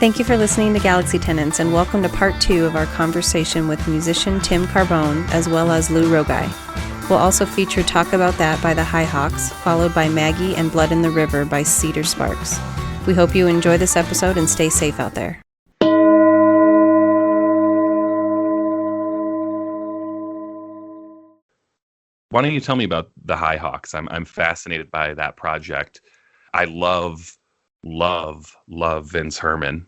Thank you for listening to Galaxy Tenants, and welcome to part 2 of our conversation with musician Tim Carbone, as well as Lou Rogai. We'll also feature Talk About That by the High Hawks, followed by Maggie and Blood in the River by Cedar Sparks. We hope you enjoy this episode and stay safe out there. Why don't you tell me about the High Hawks? I'm fascinated by that project. I love Vince Herman.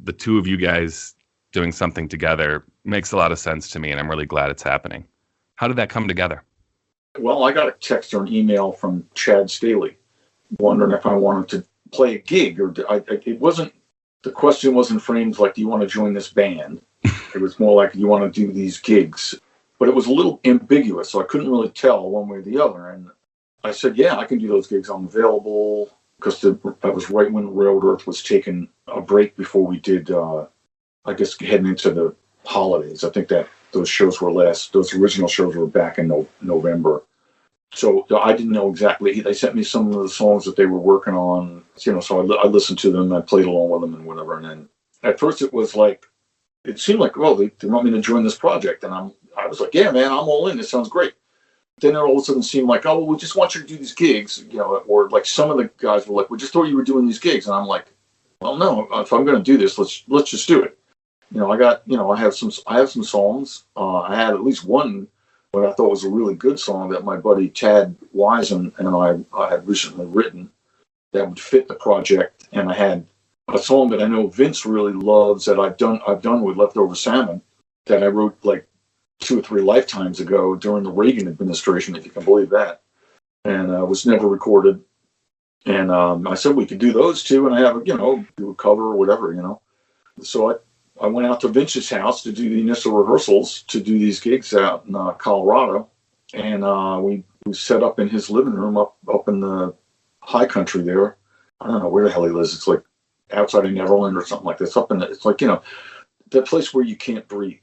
The two of you guys doing something together makes a lot of sense to me, and I'm really glad it's happening. How did that come together? Well, I got a text or an email from Chad Staley wondering if I wanted to play a gig, or the question wasn't framed like, do you want to join this band? It was more like, do you want to do these gigs? But it was a little ambiguous, so I couldn't really tell one way or the other. And I said, yeah, I can do those gigs. I'm available, because that was right when Railroad Earth was taking a break before we did, I guess, heading into the holidays. I think that those original shows were back in November. So I didn't know exactly. They sent me some of the songs that they were working on, so I listened to them, I played along with them and whatever. And then at first it seemed like, well, they want me to join this project. And I was like, yeah, man, I'm all in. This sounds great. Then it all of a sudden seemed like, oh, well, we just want you to do these gigs, or like some of the guys were like, we just thought you were doing these gigs. And I'm like, well, no, if I'm going to do this, let's just do it. I have some songs. I had at least one what I thought was a really good song that my buddy Tad Wisen and I had recently written that would fit the project. And I had a song that I know Vince really loves that I've done with Leftover Salmon that I wrote like 2 or 3 lifetimes ago during the Reagan administration, if you can believe that, and was never recorded. And I said we could do those two, and I have do a cover or whatever, So I went out to Vince's house to do the initial rehearsals to do these gigs out in Colorado, and we set up in his living room up in the high country there. I don't know where the hell he lives. It's like outside of Neverland or something like this. It's like that place where you can't breathe.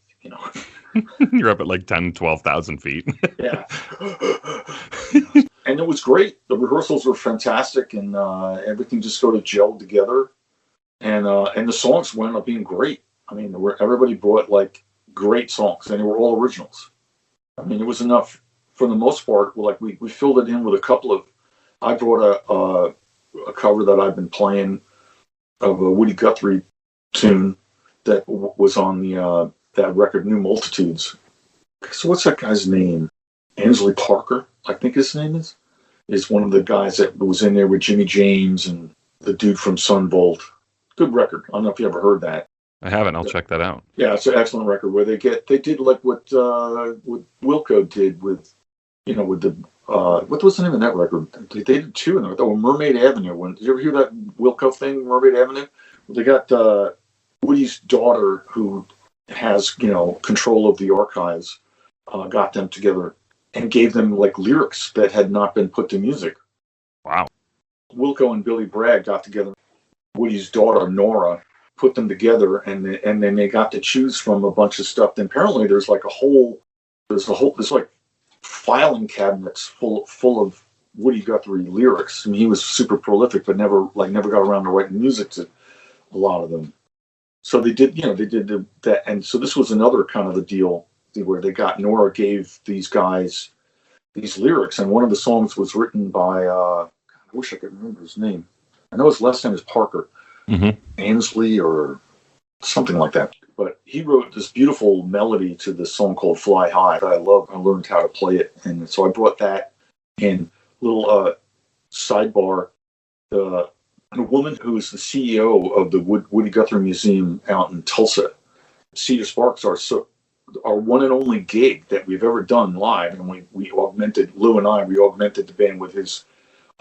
You're up at like 10, 12,000 feet. Yeah. And it was great. The rehearsals were fantastic, and everything just sort of gelled together. And the songs wound up being great. I mean, everybody brought like great songs, and they were all originals. I mean, it was enough for the most part. Like we filled it in with a couple of. I brought a cover that I've been playing of a Woody Guthrie tune that was on the that record, New Multitudes. So what's that guy's name? Ansley Parker, I think his name is one of the guys that was in there with Jimmy James and the dude from Sunvolt. Good record. I don't know if you ever heard that. I haven't. I'll check that out. Yeah, it's an excellent record where they did like what Wilco did with the what was the name of that record? They did 2 in there. Oh, Mermaid Avenue. Did you ever hear that Wilco thing, Mermaid Avenue? They got Woody's daughter, who has control of the archives, got them together and gave them like lyrics that had not been put to music. Wow. Wilco and Billy Bragg got together. Woody's daughter Nora put them together, and then they got to choose from a bunch of stuff. Then apparently there's like filing cabinets full of Woody Guthrie lyrics. I mean, he was super prolific, but never got around to writing music to a lot of them. So they did that, and so this was another kind of the deal where Nora gave these guys these lyrics, and one of the songs was written by I wish I could remember his name. I know his last name is Parker, Ansley or something like that. But he wrote this beautiful melody to this song called "Fly High" that I love. I learned how to play it, and so I brought that in. Little sidebar: the woman who is the CEO of the Woody Guthrie Museum out in Tulsa, Cedar Sparks, our one and only gig that we've ever done live, and we augmented the band with his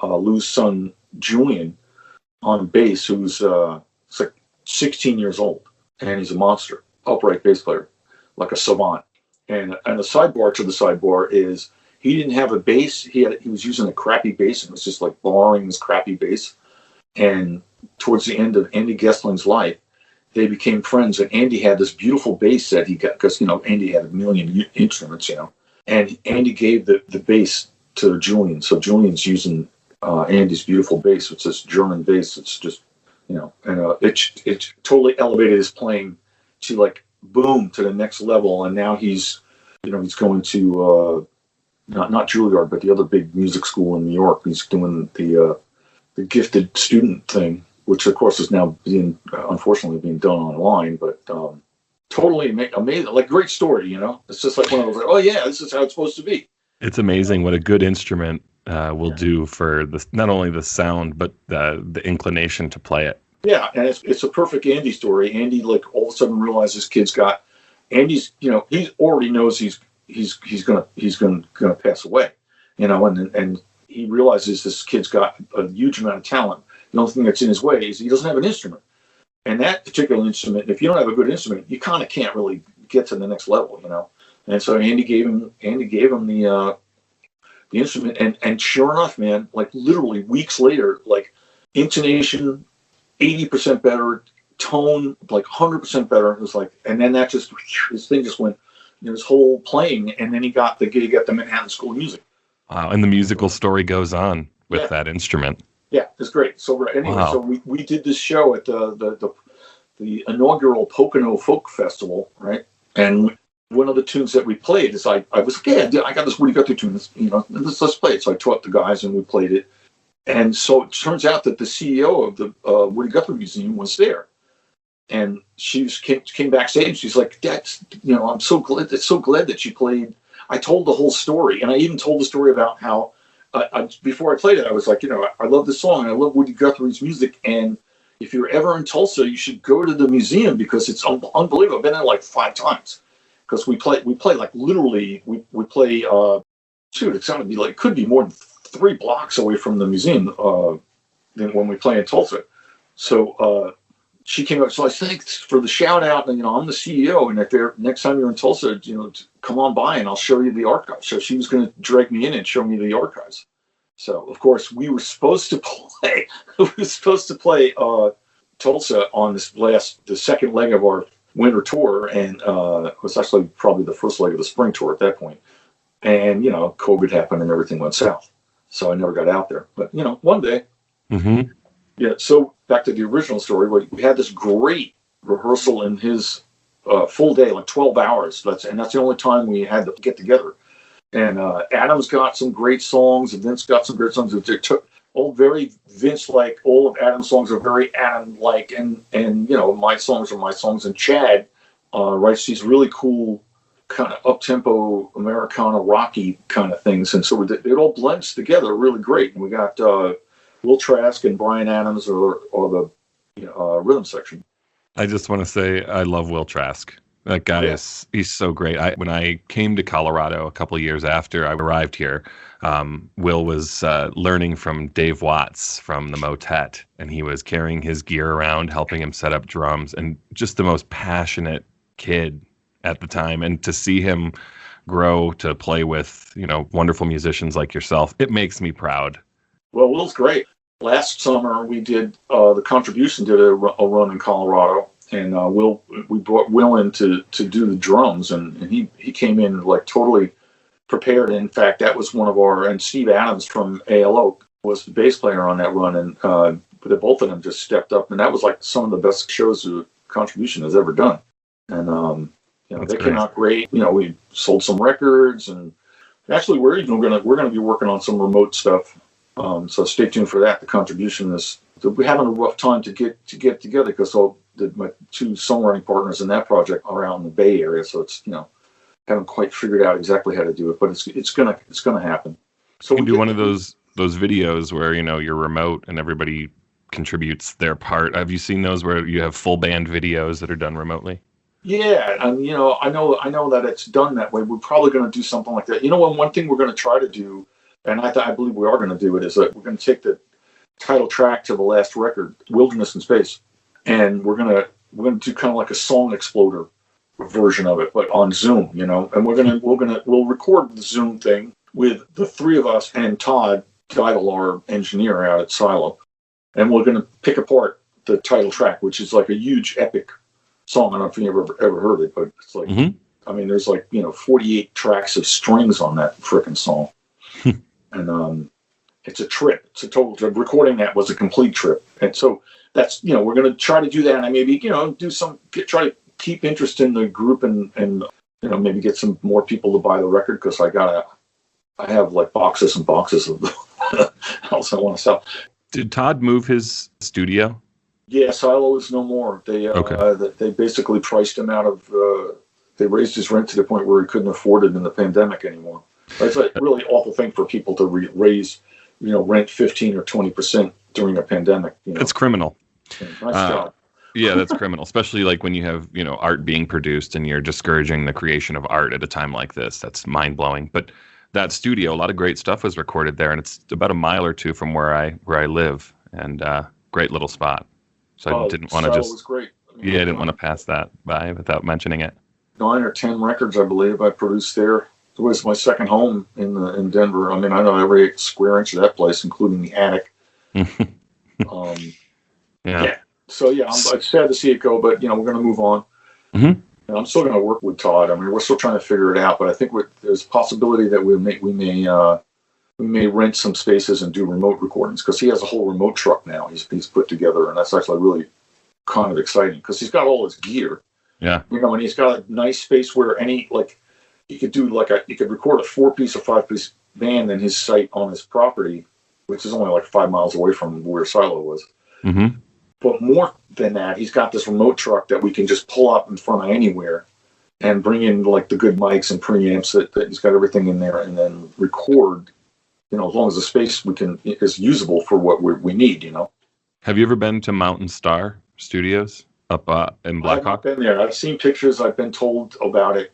Lou's son Julian on bass, who's like 16 years old, and he's a monster, upright bass player, like a savant. And the sidebar to the sidebar is he didn't have a bass. He was using a crappy bass, and was just like borrowing this crappy bass. And towards the end of Andy Gessling's life, they became friends, and Andy had this beautiful bass that he got, because Andy had a million instruments, and Andy gave the bass to Julian. So Julian's using Andy's beautiful bass. It's this German bass. It's just and it totally elevated his playing to like boom to the next level. And now he's going to not Juilliard, but the other big music school in New York. He's doing the gifted student thing, which of course is now unfortunately being done online, but totally amazing, like great story. It's just like one of those, like, oh yeah, this is how it's supposed to be. It's amazing what a good instrument will do for not only the sound, but the inclination to play it. Yeah, and it's a perfect Andy story. Andy, like, all of a sudden realizes Andy's, he already knows he's gonna pass away, and he realizes this kid's got a huge amount of talent. The only thing that's in his way is he doesn't have an instrument. And that particular instrument, if you don't have a good instrument, you kind of can't really get to the next level, And so Andy gave him the instrument, and sure enough, man, like literally weeks later, like intonation 80% better, tone like 100% better. It was like, and then that just his thing just went, his whole playing, and then he got the gig at the Manhattan School of Music. Wow, and the musical story goes on with that instrument. Yeah, it's great. So anyway, So we did this show at the inaugural Pocono Folk Festival, right? And one of the tunes that we played is I was like, yeah, I got this Woody Guthrie tune, let's play it. So I taught the guys and we played it. And so it turns out that the CEO of the Woody Guthrie Museum was there. And she came backstage. She's like, "That's, I'm so glad that you played." I told the whole story, and I even told the story about how before I played it, I was like, I love this song, and I love Woody Guthrie's music, and if you're ever in Tulsa, you should go to the museum because it's unbelievable. I've been there like 5 times because we play like literally we play. It sounded like it could be more than 3 blocks away from the museum than when we play in Tulsa. So. She came up, so I thanks for the shout out, and I'm the CEO, and if next time you're in Tulsa, come on by and I'll show you the archives. So she was going to drag me in and show me the archives. So of course we were supposed to play Tulsa on the second leg of our winter tour, and it was actually probably the first leg of the spring tour at that point. And COVID happened and everything went south, so I never got out there. But one day. Mm-hmm. Yeah, so back to the original story, we had this great rehearsal in his full day, like 12 hours. That's the only time we had to get together. And Adam's got some great songs, and Vince got some great songs. They took all very Vince-like. All of Adam's songs are very Adam-like, and my songs are my songs. And Chad writes these really cool kind of up-tempo Americana rocky kind of things. And so it all blends together really great. And we got Will Trask and Brian Adams or the rhythm section. I just want to say I love Will Trask. That guy he's so great. When I came to Colorado a couple of years after I arrived here, Will was learning from Dave Watts from the Motet, and he was carrying his gear around, helping him set up drums, and just the most passionate kid at the time. And to see him grow to play with, wonderful musicians like yourself, it makes me proud. Well, Will's great. Last summer, we did the Contribution did a run in Colorado, and we brought Will in to do the drums, and he came in like totally prepared. In fact, that was one of and Steve Adams from ALO was the bass player on that run, and both of them just stepped up, and that was like some of the best shows the Contribution has ever done. And they came out great. We sold some records, and actually we're gonna be working on some remote stuff. So stay tuned for that. The Contribution we're having a rough time to get together because my 2 songwriting partners in that project are out in the Bay Area. So it's haven't quite figured out exactly how to do it, but it's gonna happen. So you can do one of those videos where you're remote and everybody contributes their part. Have you seen those where you have full band videos that are done remotely? Yeah, and I know that it's done that way. We're probably going to do something like that. One thing we're going to try to do. And I believe we are going to do it, is that we're going to take the title track to the last record, Wilderness in Space, and we're going to do kind of like a song exploder version of it, but on Zoom, and we'll record the Zoom thing with the 3 of us and Todd Geidel, our engineer out at Silo, and we're going to pick apart the title track, which is like a huge epic song. I don't know if you've ever heard it, but it's like, I mean, there's like 48 tracks of strings on that frickin' song. And it's a trip. It's a total trip. Recording that was a complete trip. And so that's, we're going to try to do that. And maybe, try to keep interest in the group and maybe get some more people to buy the record. Cause I have like boxes and boxes of the else I want to sell. Did Todd move his studio? Yeah. Silo is no more. They basically priced him out of, they raised his rent to the point where he couldn't afford it in the pandemic anymore. It's a really awful thing for people to raise, rent 15 or 20% during a pandemic. It's criminal. Nice job. Yeah, that's criminal, especially like when you have, art being produced and you're discouraging the creation of art at a time like this. That's mind-blowing. But that studio, a lot of great stuff was recorded there, and it's about a mile or two from where I live, and great little spot. So I didn't want to just... was great. I didn't want to pass that by without mentioning it. 9 or 10 records, I believe, I produced there. It was my second home in Denver. I mean, I know every square inch of that place, including the attic. Yeah. So yeah, I'm sad to see it go, but we're going to move on. Mm-hmm. And I'm still going to work with Todd. I mean, we're still trying to figure it out, but I think there's a possibility that we may rent some spaces and do remote recordings, because he has a whole remote truck now. He's put together, and that's actually really kind of exciting because he's got all his gear. Yeah. And he's got a nice space where you could do you could record a 4-piece or 5-piece band in his site on his property, which is only like 5 miles away from where Silo was. Mm-hmm. But more than that, he's got this remote truck that we can just pull up in front of anywhere and bring in like the good mics and preamps that he's got everything in there, and then record, as long as the space is usable for what we need, Have you ever been to Mountain Star Studios up in Blackhawk? I've been there. I've seen pictures. I've been told about it.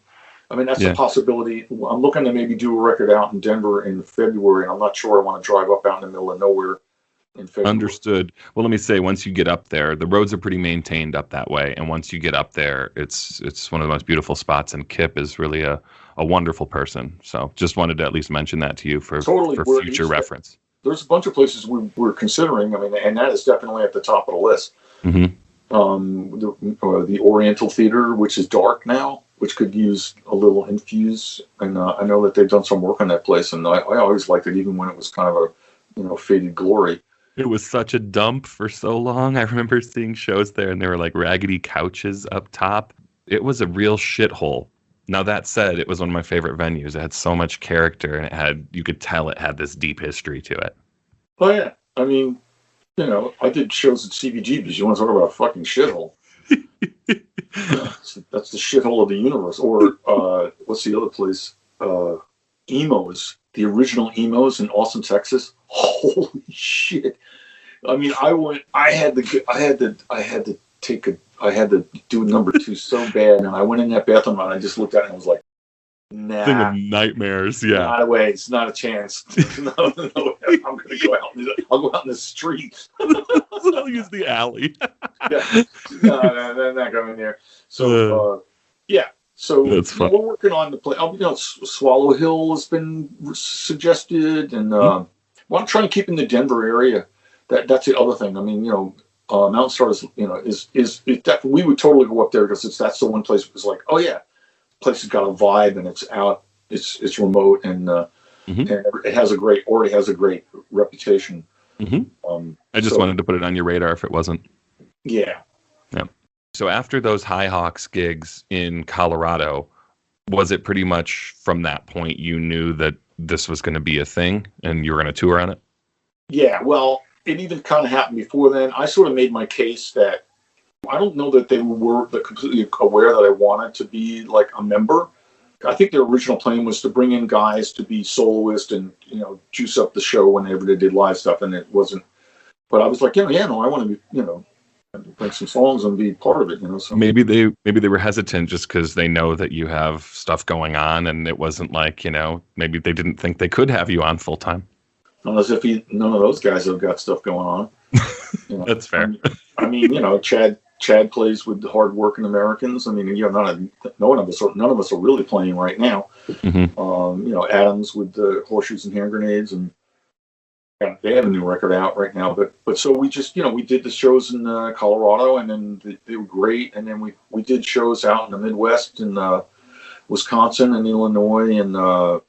I mean, that's a possibility. I'm looking to maybe do a record out in Denver in February, and I'm not sure I want to drive up out in the middle of nowhere in February. Understood. Well, let me say, once you get up there, the roads are pretty maintained up that way, and once you get up there, it's one of the most beautiful spots, and Kip is really a wonderful person. So just wanted to at least mention that to you for future reference. There's a bunch of places we're considering. I mean, and that is definitely at the top of the list. Mm-hmm. The Oriental Theater, which is dark now, which could use a little infuse. And I know that they've done some work on that place, and I always liked it, even when it was kind of a faded glory. It was such a dump for so long. I remember seeing shows there, and there were like raggedy couches up top. It was a real shithole. Now, that said, it was one of my favorite venues. It had so much character, and you could tell it had this deep history to it. Oh, yeah. I mean, I did shows at CBGB's. You want to talk about a fucking shithole? That's the shithole of the universe. Or what's the other place? Emos. The original Emos in Austin, Texas. Holy shit! I mean, I had to do number 2 so bad, and I went in that bathroom and I just looked at it and was like, nah. Thing of nightmares, yeah. Not a way. It's not a chance. no way. I'm going to go out. I'll go out in the street. I'll use the alley. Yeah. No, they're not going there. So, yeah. So we're working on the play. Swallow Hill has been suggested, and well, I'm trying to keep in the Denver area. That's the other thing. I mean, Mountain Star is definitely, we would totally go up there because that's the one place was like, oh yeah, place has got a vibe and it's out, it's remote, and and it already has a great reputation. Mm-hmm. I just wanted to put it on your radar if it wasn't. Yeah. Yeah. So after those High Hawks gigs in Colorado, was it pretty much from that point you knew that this was going to be a thing and you were going to tour on it? Yeah, well, it even kind of happened before then. I sort of made my case that I don't know that they were completely aware that I wanted to be like a member. I think their original plan was to bring in guys to be soloist and, juice up the show whenever they did live stuff, and it wasn't. But I was like, I want to be, bring some songs and be part of it, So maybe they were hesitant just because they know that you have stuff going on, and it wasn't like, maybe they didn't think they could have you on full time. Unless none of those guys have got stuff going on. That's fair. I mean, Chad plays with the hardworking Americans. I mean, none of us are really playing right now. Mm-hmm. Adams with the Horseshoes and Hand Grenades, and they have a new record out right now. But so we just, we did the shows in Colorado, and then they were great. And then we did shows out in the Midwest, in Wisconsin and Illinois, and the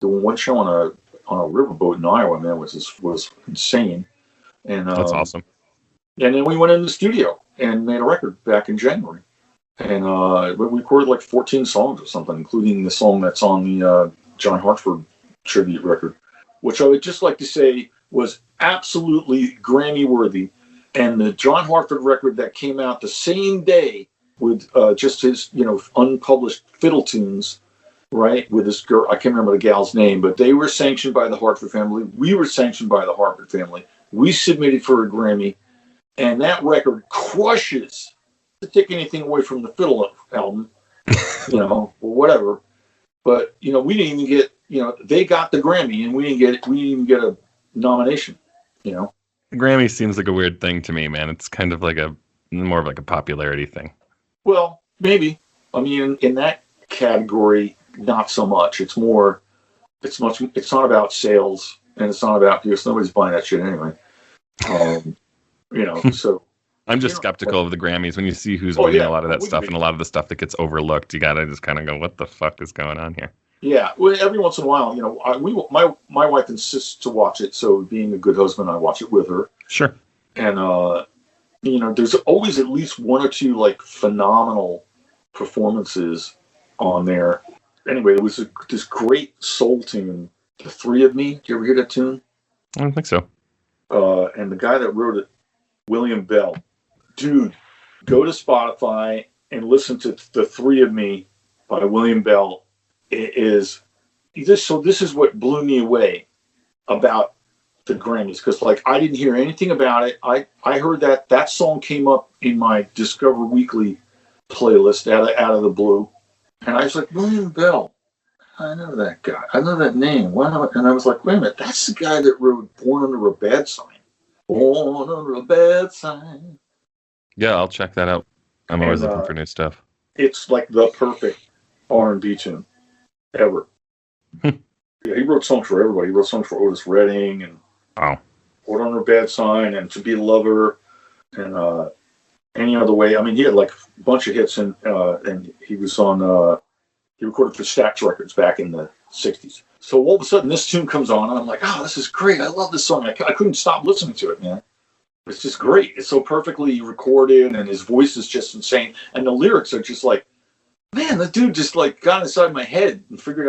one show on a riverboat in Iowa, man, was insane. And That's awesome. And then we went in the studio and made a record back in January. And we recorded like 14 songs or something, including the song that's on the John Hartford tribute record, which I would just like to say was absolutely Grammy worthy. And the John Hartford record that came out the same day with just his, unpublished fiddle tunes, right? With this girl, I can't remember the gal's name, but they were sanctioned by the Hartford family. We were sanctioned by the Hartford family. We submitted for a Grammy, and that record crushes. To take anything away from the fiddle album, or whatever. But, we didn't even get, they got the Grammy and we didn't even get a nomination, The Grammy seems like a weird thing to me, man. It's kind of like more of like a popularity thing. Well, maybe. I mean, in that category, not so much. It's not about sales and it's not about, because nobody's buying that shit anyway. So. I'm just skeptical of the Grammys when you see who's winning a lot of that stuff and a lot of the stuff that gets overlooked. You gotta just kind of go, what the fuck is going on here? Yeah, well, every once in a while, my wife insists to watch it, so being a good husband, I watch it with her. Sure. And there's always at least one or two like phenomenal performances on there. Anyway, there was this great soul tune, "The Three of Me." Did you ever hear that tune? I don't think so. And the guy that wrote it, William Bell. Dude, go to Spotify and listen to "The Three of Me" by William Bell. This is what blew me away about the Grammys, because I didn't hear anything about it. I heard that song came up in my Discover Weekly playlist out of the blue, and I was like, William Bell, I know that guy, I know that name. And I was like, wait a minute, that's the guy that wrote "Born Under a Bad Sign." Born Under a Bad Sign. Yeah, I'll check that out. I'm always looking for new stuff. It's like the perfect R&B tune ever. Yeah, he wrote songs for everybody. He wrote songs for Otis Redding and Born Under a Bad Sign and "To Be a Lover" and Any Other Way. I mean, he had like a bunch of hits, and he was on. He recorded for Stax Records back in the '60s. So all of a sudden, this tune comes on, and I'm like, "Oh, this is great! I love this song." I couldn't stop listening to it, man. It's just great. It's so perfectly recorded, and his voice is just insane. And the lyrics are just like, man, the dude just like got inside my head and figured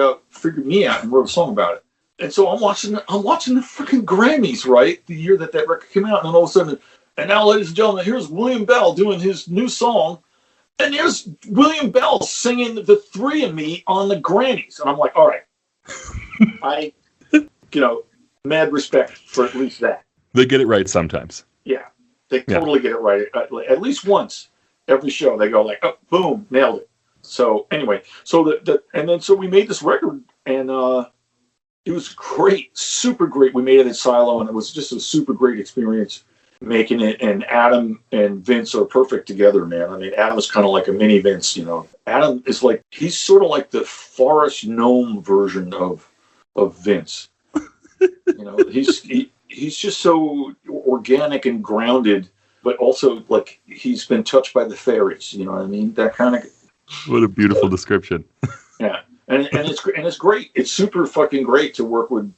me out and wrote a song about it. And so I'm watching the freaking Grammys, right? The year that record came out, and then all of a sudden, and now, ladies and gentlemen, here's William Bell doing his new song, and there's William Bell singing "The Three of Me" on the Grammys, and I'm like, all right, I, mad respect for at least that. They get it right sometimes. Yeah, they totally get it right. At least once every show, they go like, oh, boom, nailed it. So anyway, so so we made this record, and it was great, super great. We made it at Silo, and it was just a super great experience making it. And Adam and Vince are perfect together, man. I mean, Adam is kind of like a mini Vince, Adam is like, he's sort of like the Forest Gnome version of Vince. He's just so organic and grounded, but also like he's been touched by the fairies. You know what I mean? That kind of. What a beautiful description. Yeah, and it's great. It's super fucking great to work with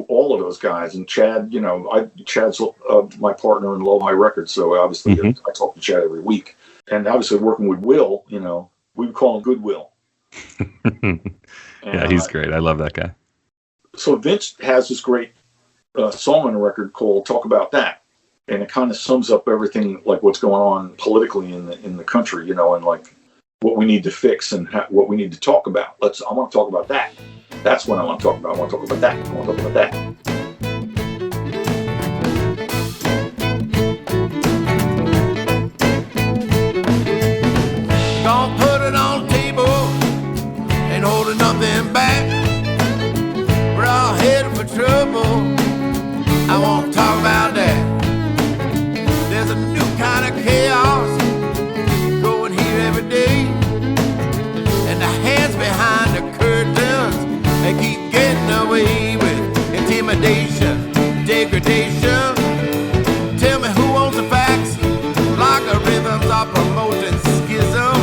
all of those guys. And Chad, Chad's my partner in Low High Records, so obviously I talk to Chad every week. And obviously working with Will, we would call him Goodwill. Yeah, he's great. I love that guy. So Vince has this great song on the record called "Talk About That," and it kind of sums up everything, like what's going on politically in the country, and like what we need to fix and what we need to talk about. I want to talk about that. That's what I want to talk about. I want to talk about that. I want to talk about that. Gonna put it on the table, ain't holding nothing back. We're all headed for trouble. I want to talk about that. There's a new kind of chaos going here every day, and the hands behind the curtains, they keep getting away with intimidation, degradation. Tell me who owns the facts? Logarithms are promoting schism.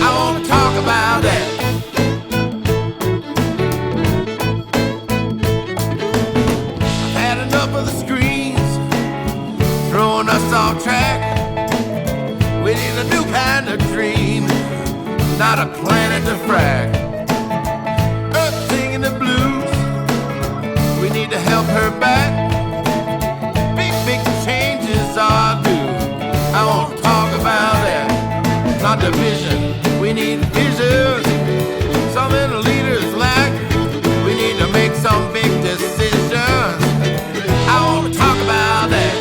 I want to talk about that. on track. We need a new kind of dream, not a planet to frack. Earth singing the blues, we need to help her back. Big changes are due. I won't talk about that, not division. We need vision, something the leaders lack. We need to make some big decisions. I want to talk about that.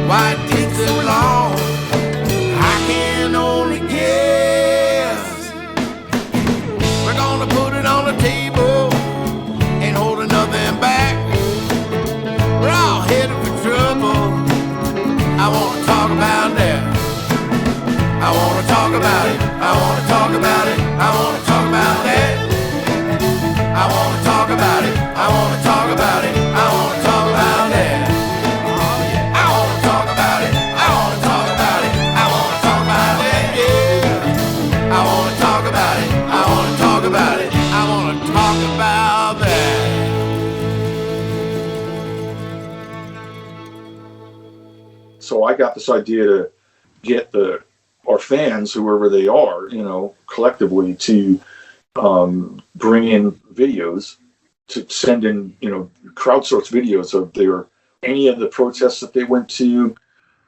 Why it takes so long, I can only guess. We're gonna put it on the table, ain't holding nothing back. We're all headed for trouble. I wanna talk about that. I wanna talk about it. I wanna talk about it. I wanna talk about that. I wanna talk about it. I wanna talk about it. I wanna talk about that. So I got this idea to get our fans, whoever they are, collectively, to bring in videos, to send in, crowdsource videos of any of the protests that they went to.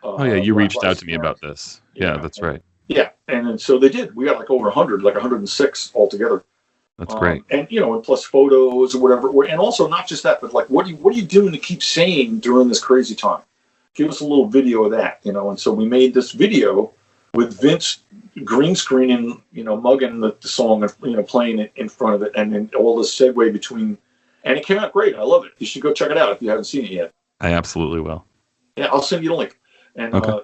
Oh yeah, you reached out to me about this. Yeah, that's right. Yeah, and so they did. We got like over 100, like 106 altogether. That's great. And and plus photos or whatever. And also not just that, but like what are you doing to keep sane during this crazy time? Give us a little video of that, And so we made this video with Vince green screening, mugging the song and, playing it in front of it, and then all the segue between. And it came out great. I love it. You should go check it out if you haven't seen it yet. I absolutely will. Yeah, I'll send you the link. And okay.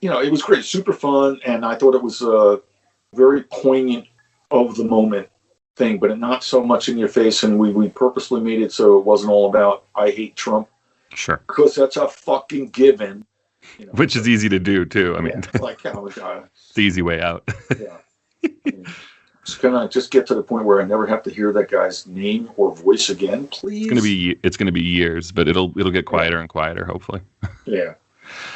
It was great, super fun, and I thought it was a very poignant of the moment thing, but not so much in your face. And we purposely made it so it wasn't all about I hate Trump. Sure. Because that's a fucking given. Which is easy to do too. I mean, like it's the easy way out. Yeah. Just gonna get to the point where I never have to hear that guy's name or voice again, please. It's gonna be years, but it'll get quieter and quieter, hopefully. Yeah.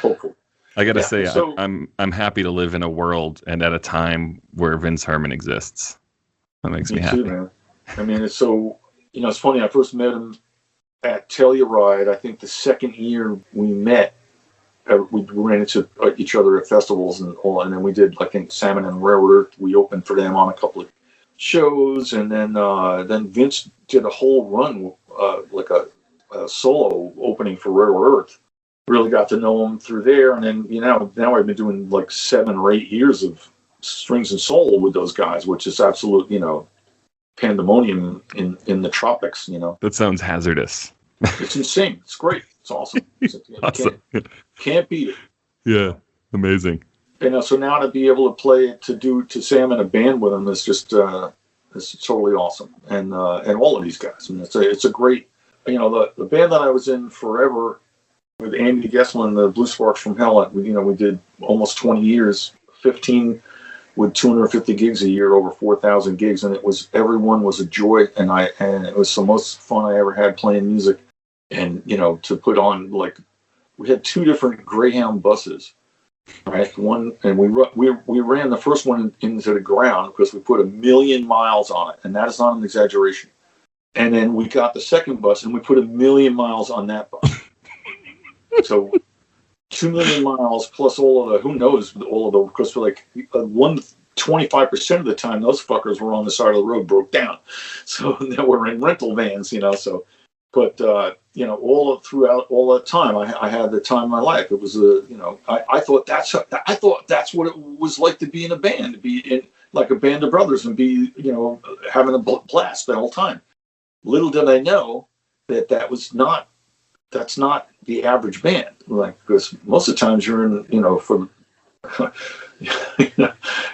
Hopefully. I gotta say, so, I'm happy to live in a world and at a time where Vince Herman exists. That makes me happy. Too, man. I mean, it's so it's funny. I first met him at Telluride. I think the second year we met, we ran into each other at festivals and all, and then we did, I think, Salmon and Railroad Earth. We opened for them on a couple of shows, and then Vince did a whole run, like a solo opening for Railroad Earth. Really got to know him through there, and then now I've been doing like 7 or 8 years of Strings and Soul with those guys, which is absolute, pandemonium in the tropics. That sounds hazardous. It's insane. It's great. It's awesome. Awesome. Can't beat it. Yeah, amazing. So now to be able to play it, to say I'm in a band with them is just it's totally awesome. And all of these guys. And it's a great, the band that I was in forever with Andy Gesslin, the Blue Sparks from Hell. We did almost 20 years, 15 with 250 gigs a year, over 4,000 gigs, and everyone was a joy, and it was the most fun I ever had playing music. And to put on, like, we had 2 different Greyhound buses, right? One, and we ran the first one into the ground because we put 1 million miles on it, and that is not an exaggeration. And then we got the second bus, and we put 1 million miles on that bus. So 2 million miles plus all of the, because for like 25% of the time, those fuckers were on the side of the road, broke down. So now we're in rental vans, so But throughout all that time, I had the time of my life. It was I thought that's what it was like to be in a band, to be in like a band of brothers and be having a blast the whole time. Little did I know that's not the average band. Like, because most of the times you're in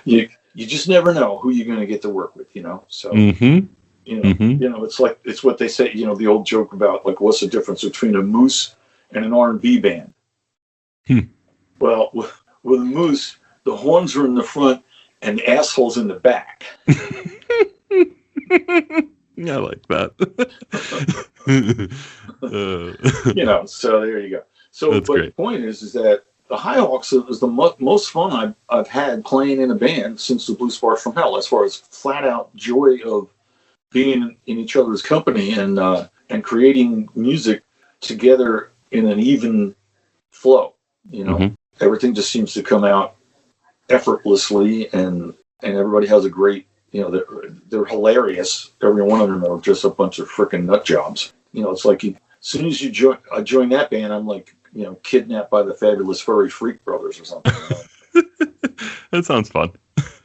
you just never know who you're going to get to work with. So. Mm-hmm. It's what they say, the old joke about, like, what's the difference between a moose and an R&B band? Well, with a moose, the horns are in the front and the asshole's in the back. I like that. So there you go. So, That's but great. The point is that the Hi-Hawks is the most fun I've had playing in a band since the Blue Sparks from Hell, as far as flat out joy of being in each other's company and creating music together in an even flow. Everything just seems to come out effortlessly, and everybody has a great, they're hilarious. Every one of them are just a bunch of freaking nut jobs. It's like as soon as you join that band, I'm like, kidnapped by the Fabulous Furry Freak Brothers or something. That sounds fun.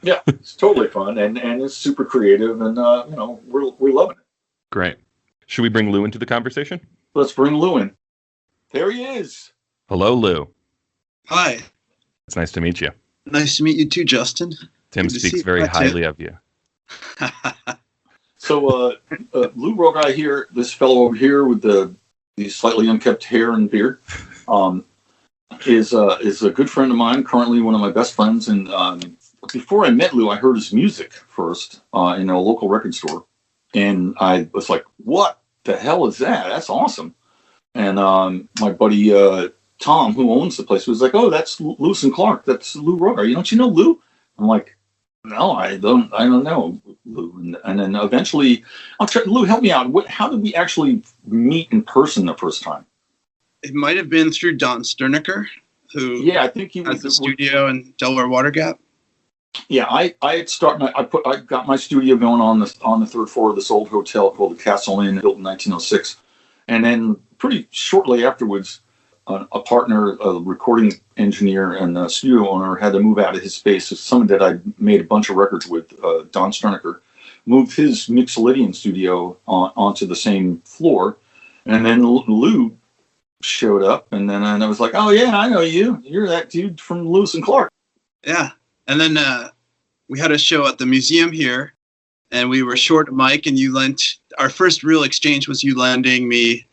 Yeah, it's totally fun, and it's super creative, and we're loving it. Great. Should we bring Lou into the conversation? Let's bring Lou in. There he is. Hello, Lou. Hi. It's nice to meet you. Nice to meet you too, Justin. Tim speaks very highly of you. So, Lou Rogai here, this fellow over here with the slightly unkempt hair and beard, is a good friend of mine, currently one of my best friends. And before I met Lou, I heard his music first in a local record store. And I was like, what the hell is that? That's awesome. And my buddy Tom, who owns the place, was like, oh, that's Lewis and Clarke. That's Lou Rogai. Don't you know Lou? I'm like, no, I don't know Lou. And then eventually, Lou, help me out. How did we actually meet in person the first time? It might have been through Don Sternecker, who I think he has the studio in Delaware Water Gap. Yeah, I got my studio going on the third floor of this old hotel called the Castle Inn, built in 1906, and then pretty shortly afterwards, a partner, a recording engineer and a studio owner, had to move out of his space. Someone that I made a bunch of records with, Don Sternecker, moved his Mixolydian studio onto the same floor, and then Lou showed up, and then I was like, oh yeah, I know you. You're that dude from Lewis and Clarke. Yeah. And then we had a show at the museum here, and we were short a mic, and our first real exchange was you lending me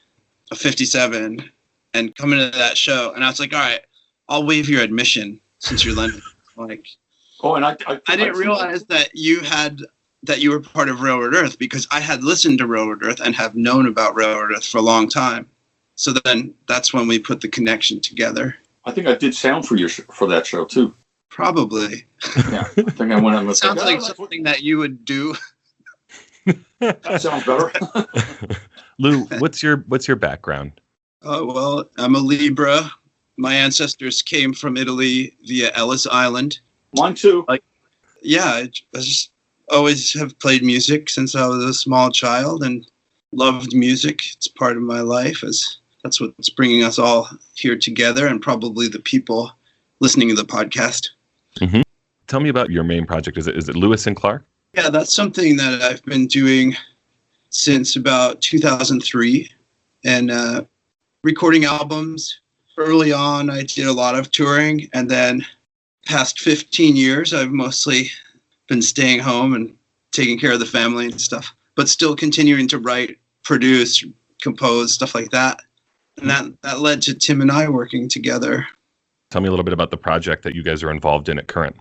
a 57 and coming to that show. And I was like, all right, I'll waive your admission since you're lending. Like, oh, and I didn't realize that you were part of Railroad Earth, because I had listened to Railroad Earth and have known about Railroad Earth for a long time. So then that's when we put the connection together. I think I did sound for that show too. Probably. Yeah, I think I went and looked. Sounds like something that you would do. That sounds better. Lou, what's your background? Oh, well, I'm a Libra. My ancestors came from Italy via Ellis Island. Mine too. I just always have played music since I was a small child and loved music. It's part of my life. That's what's bringing us all here together, and probably the people listening to the podcast. Mm-hmm. Tell me about your main project. Is it Lewis and Clarke? Yeah, that's something that I've been doing since about 2003, and recording albums. Early on, I did a lot of touring, and then past 15 years, I've mostly been staying home and taking care of the family and stuff, but still continuing to write, produce, compose, stuff like that. And that led to Tim and I working together. Tell me a little bit about the project that you guys are involved in at current.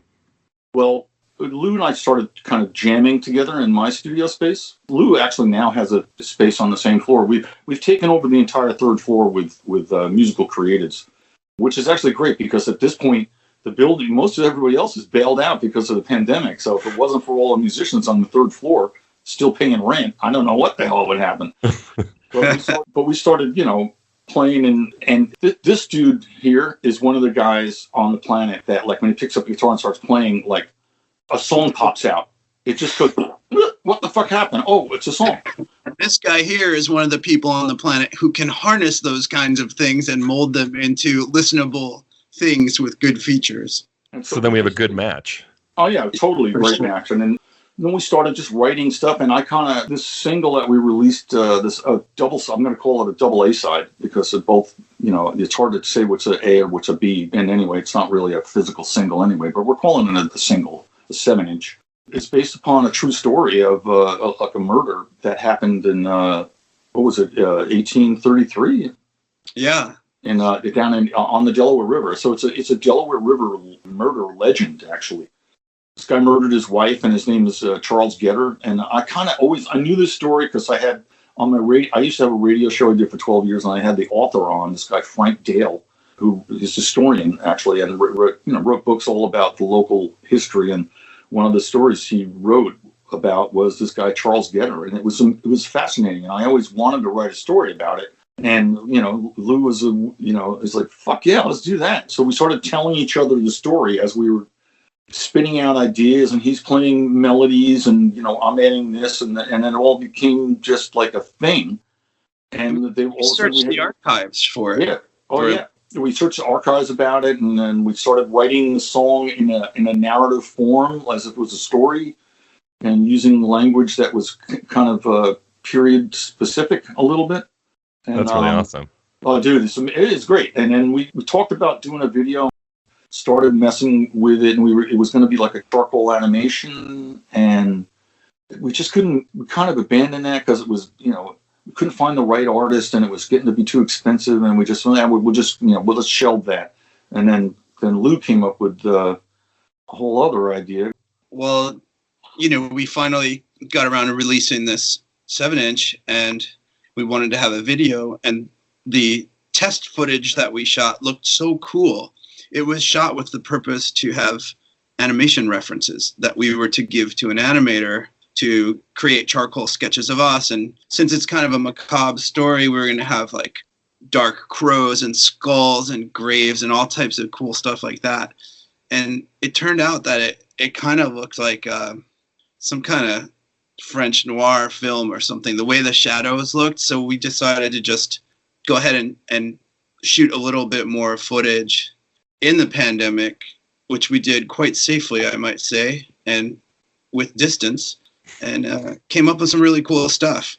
Well, Lou and I started kind of jamming together in my studio space. Lou actually now has a space on the same floor. We've taken over the entire third floor with musical creatives, which is actually great, because at this point, the building, most of everybody else is bailed out because of the pandemic. So if it wasn't for all the musicians on the third floor still paying rent, I don't know what the hell would happen. But we started, playing, and this dude here is one of the guys on the planet that, like, when he picks up a guitar and starts playing, like, a song pops out. It just goes, What the fuck happened? Oh, it's a song. This guy here is one of the people on the planet who can harness those kinds of things and mold them into listenable things with good features. And So then we have a good match. Oh yeah, totally great match. And then we started just writing stuff, and I kind of, this single that we released, this double, I'm going to call it a double A side, because it both, you know, it's hard to say what's an A or what's a B. And anyway, it's not really a physical single anyway, but we're calling it a single, a 7-inch. It's based upon a true story of like a murder that happened in, what was it, 1833? Yeah. And down on the Delaware River. So it's a Delaware River murder legend, actually. This guy murdered his wife, and his name is Charles Getter. And I knew this story because I had on my radio. I used to have a radio show I did for 12 years, and I had the author on, this guy Frank Dale, who is a historian actually, and wrote books all about the local history. And one of the stories he wrote about was this guy Charles Getter, and it was fascinating. And I always wanted to write a story about it. And Lou was is like, fuck yeah, let's do that. So we started telling each other the story as we were spinning out ideas, and he's playing melodies, and I'm adding this, and then it all became just like a thing. And they all searched the archives for it. Yeah. Oh yeah. We searched the archives about it, and then we started writing the song in a narrative form as if it was a story, and using language that was kind of period specific a little bit. And, that's really awesome. Oh, dude, it is great. And then we talked about doing a video, started messing with it, and it was going to be like a charcoal animation, and we just couldn't. We kind of abandoned that because it was, we couldn't find the right artist, and it was getting to be too expensive, and we just we'll just let's shelve that. And then Lou came up with a whole other idea. Well, we finally got around to releasing this 7-inch, and we wanted to have a video, and the test footage that we shot looked so cool. It was shot with the purpose to have animation references that we were to give to an animator to create charcoal sketches of us. And since it's kind of a macabre story, we were going to have like dark crows and skulls and graves and all types of cool stuff like that. And it turned out that it kind of looked like some kind of French noir film or something, the way the shadows looked. So we decided to just go ahead and shoot a little bit more footage in the pandemic, which we did quite safely, I might say, and with distance, and came up with some really cool stuff.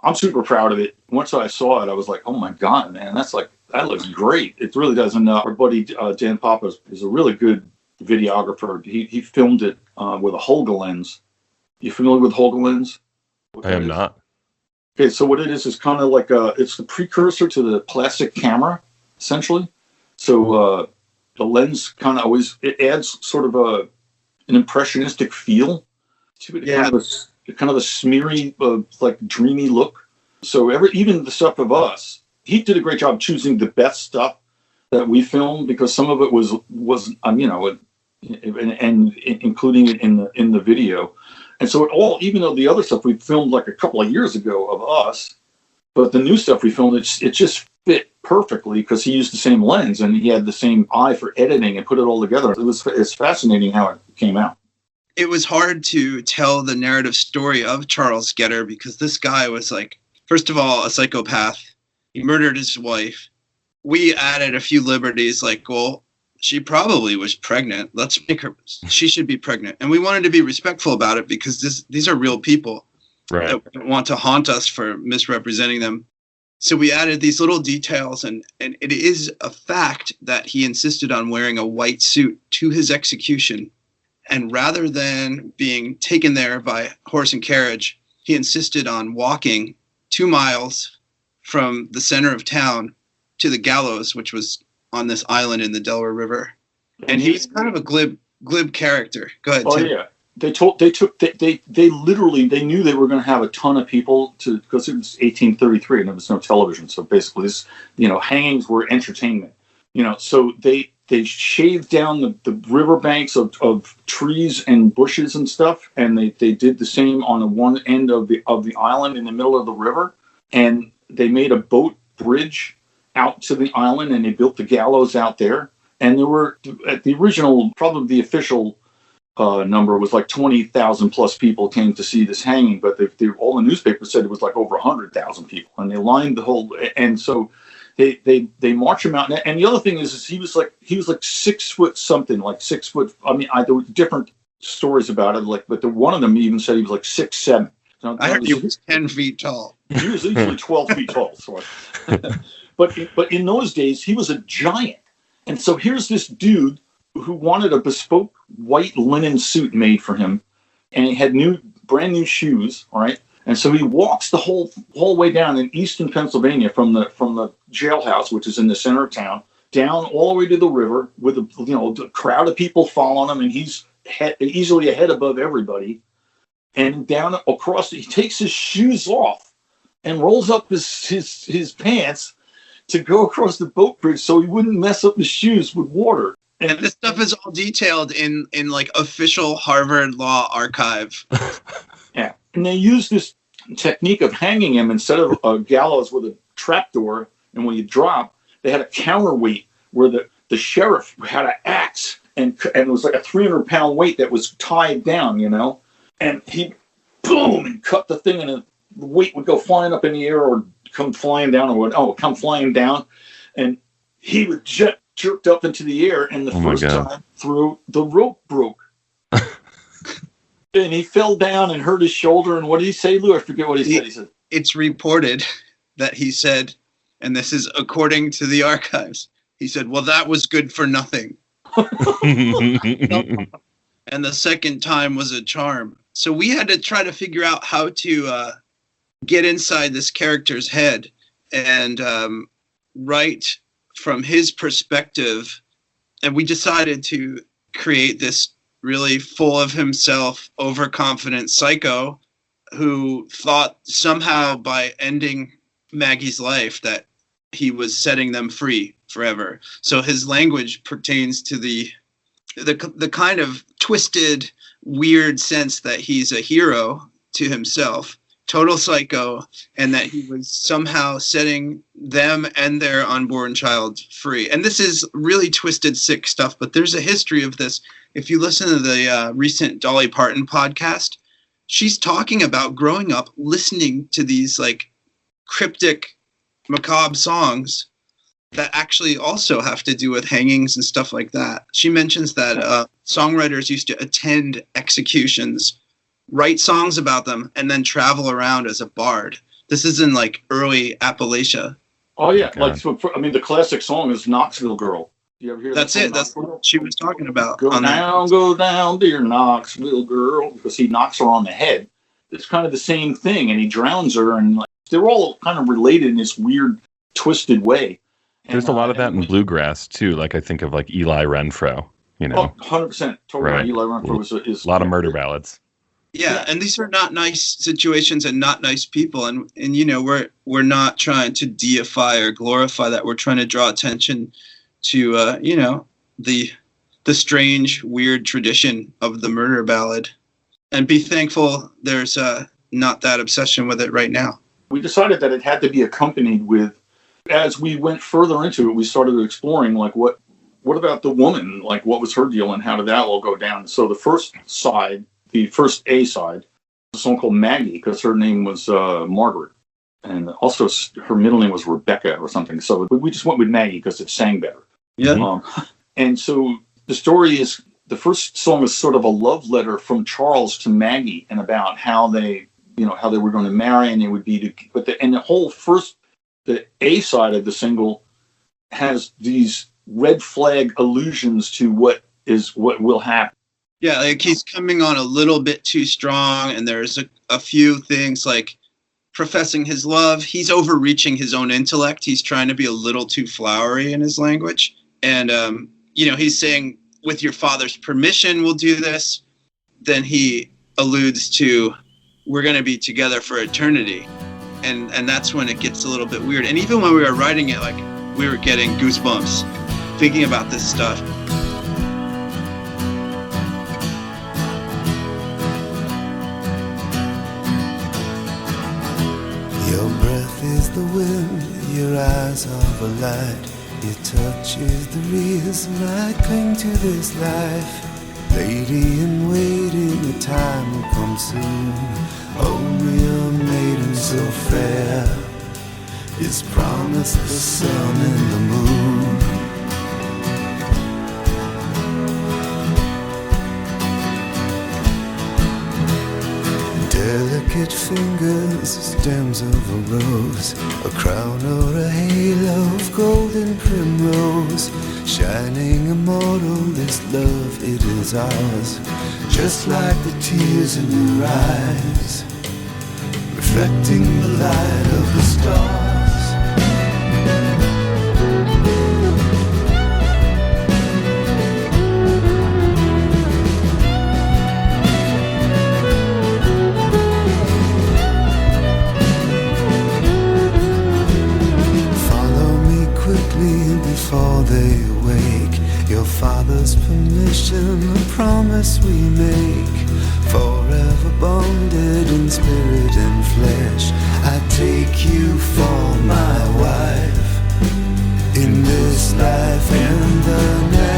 I'm super proud of it. Once I saw it, I was like, oh my God, man, that looks great. It really does. And our buddy Dan Papa is a really good videographer. He filmed it with a Holga lens. You familiar with Holga lens? I am not. Okay, so what it is kind of like it's the precursor to the plastic camera, essentially. So the lens kind of it adds sort of an impressionistic feel to it. Yeah. Kind of a smeary, like dreamy look. So even the stuff of us, he did a great job choosing the best stuff that we filmed, because some of it was and including it in the video. And so even though the other stuff we filmed like a couple of years ago of us, but the new stuff we filmed, it just fit perfectly because he used the same lens and he had the same eye for editing and put it all together. It's fascinating how it came out. It was hard to tell the narrative story of Charles Getter because this guy was like, first of all, a psychopath. He murdered his wife. We added a few liberties like, well, she probably was pregnant. Let's make her, she should be pregnant. And we wanted to be respectful about it because these are real people that want to haunt us for misrepresenting them. So we added these little details, and it is a fact that he insisted on wearing a white suit to his execution. And rather than being taken there by horse and carriage, he insisted on walking 2 miles from the center of town to the gallows, which was on this island in the Delaware River. And he was kind of a glib character. Go ahead, Tim. Yeah. They literally knew they were going to have a ton of people because it was 1833 and there was no television. So basically this, hangings were entertainment, so they shaved down the riverbanks of trees and bushes and stuff. And they did the same on the one end of the island in the middle of the river. And they made a boat bridge out to the island, and they built the gallows out there. And there were, at the original, probably the official number. It was like 20,000 plus people came to see this hanging, but all the newspapers said it was like over 100,000 people, and they lined the whole. And so they march him out. And the other thing is he was like 6 foot something, like 6 foot. I mean, there were different stories about it, but one of them even said he was like 6'7". I heard he was 10 feet tall. He was easily 12 feet tall. So. But in those days, he was a giant. And so here's this dude who wanted a bespoke white linen suit made for him, and he had brand new shoes, all right? And so he walks the whole way down in eastern Pennsylvania from the jailhouse, which is in the center of town, down all the way to the river with a crowd of people following him, and he's easily a head above everybody. And down across, he takes his shoes off and rolls up his pants to go across the boat bridge so he wouldn't mess up his shoes with water. And this stuff is all detailed in like official Harvard Law archive. Yeah. And they used this technique of hanging him instead of a gallows with a trapdoor. And when you drop, they had a counterweight where the sheriff had an axe and it was like a 300-pound weight that was tied down, and he boom and cut the thing, and the weight would go flying up in the air or come flying down come flying down. And he would jerked up into the air, and the first time through, the rope broke. And he fell down and hurt his shoulder. And what did he say, Lou? I forget what he said. He said, it's reported that he said, and this is according to the archives, he said, well, that was good for nothing. And the second time was a charm. So we had to try to figure out how to get inside this character's head and write from his perspective. And we decided to create this really full of himself, overconfident psycho who thought somehow by ending Maggie's life that he was setting them free forever. So his language pertains to the kind of twisted, weird sense that he's a hero to himself, total psycho, and that he was somehow setting them and their unborn child free. And this is really twisted, sick stuff, but there's a history of this. If you listen to the recent Dolly Parton podcast, she's talking about growing up listening to these like cryptic, macabre songs that actually also have to do with hangings and stuff like that. She mentions that songwriters used to attend executions, write songs about them, and then travel around as a bard. This is in like early Appalachia. Oh yeah, the classic song is Knoxville Girl. You ever hear That's that it. That's what she was talking about. Go down, dear Knoxville girl, because he knocks her on the head. It's kind of the same thing, and he drowns her, and they're all kind of related in this weird, twisted way. There's a lot of that in bluegrass too. Like I think of like Eli Renfro. 100%. Totally right. Eli Renfro is a lot of murder ballads. Yeah, and these are not nice situations and not nice people, and we're not trying to deify or glorify that. We're trying to draw attention to the strange, weird tradition of the murder ballad, and be thankful there's not that obsession with it right now. We decided that it had to be accompanied with, as we went further into it, we started exploring like what about the woman, like what was her deal and how did that all go down. So the first A side, a song called Maggie, because her name was Margaret, and also her middle name was Rebecca or something. So we just went with Maggie because it sang better. Yeah. And so the story is, the first song is sort of a love letter from Charles to Maggie, and about how they were going to marry, and they would be the A side of the single has these red flag allusions to what will happen. Yeah, like he's coming on a little bit too strong, and there's a few things like professing his love. He's overreaching his own intellect. He's trying to be a little too flowery in his language. And, he's saying, with your father's permission, we'll do this. Then he alludes to, we're going to be together for eternity. And that's when it gets a little bit weird. And even when we were writing it, like, we were getting goosebumps thinking about this stuff. Your breath is the wind, your eyes are the light, your touch is the reason I cling to this life. Lady in waiting, the time will come soon. Only a maiden so fair is promised the sun and the moon. Delicate fingers, stems of a rose, a crown or a halo of golden primrose. Shining immortal, this love, it is ours. Just like the tears in your eyes, reflecting the light of the stars. Before they awake, your father's permission, a promise we make. Forever bonded in spirit and flesh, I take you for my wife, in this life and the next.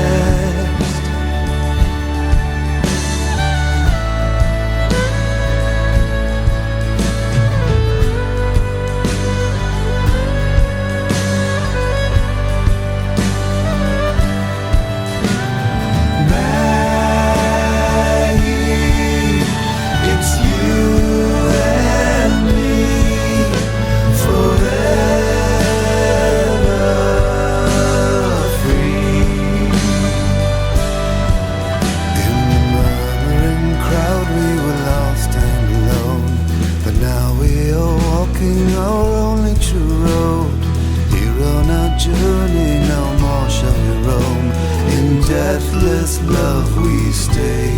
Deathless love we stay,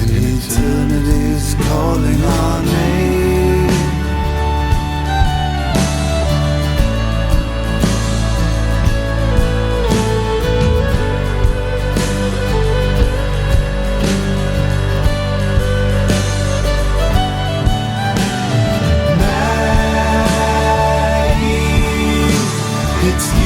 and eternity's calling our name. Maggie, it's you.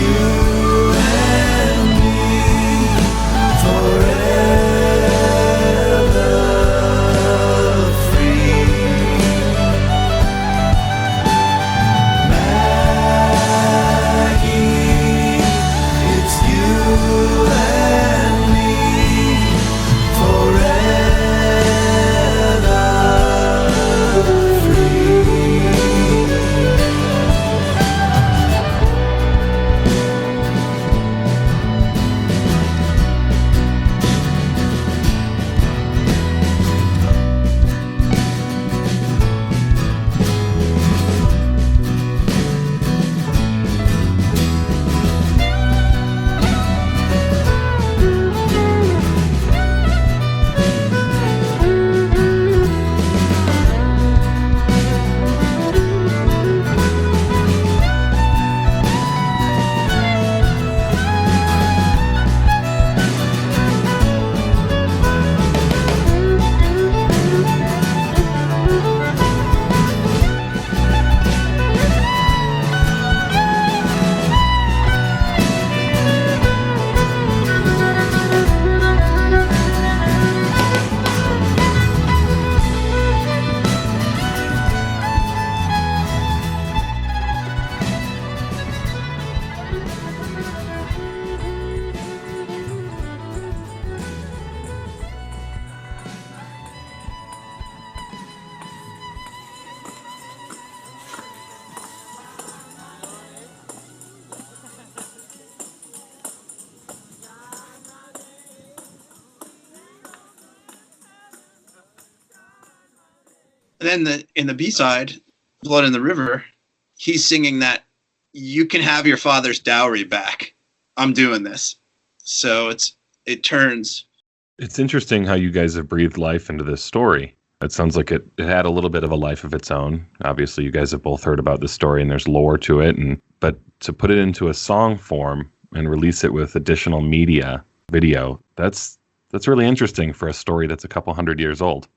And then in the B-side, Blood in the River, he's singing that you can have your father's dowry back. I'm doing this. So it turns. It's interesting how you guys have breathed life into this story. It sounds like it had a little bit of a life of its own. Obviously, you guys have both heard about this story and there's lore to it. But to put it into a song form and release it with additional media, video, that's really interesting for a story that's a couple hundred years old.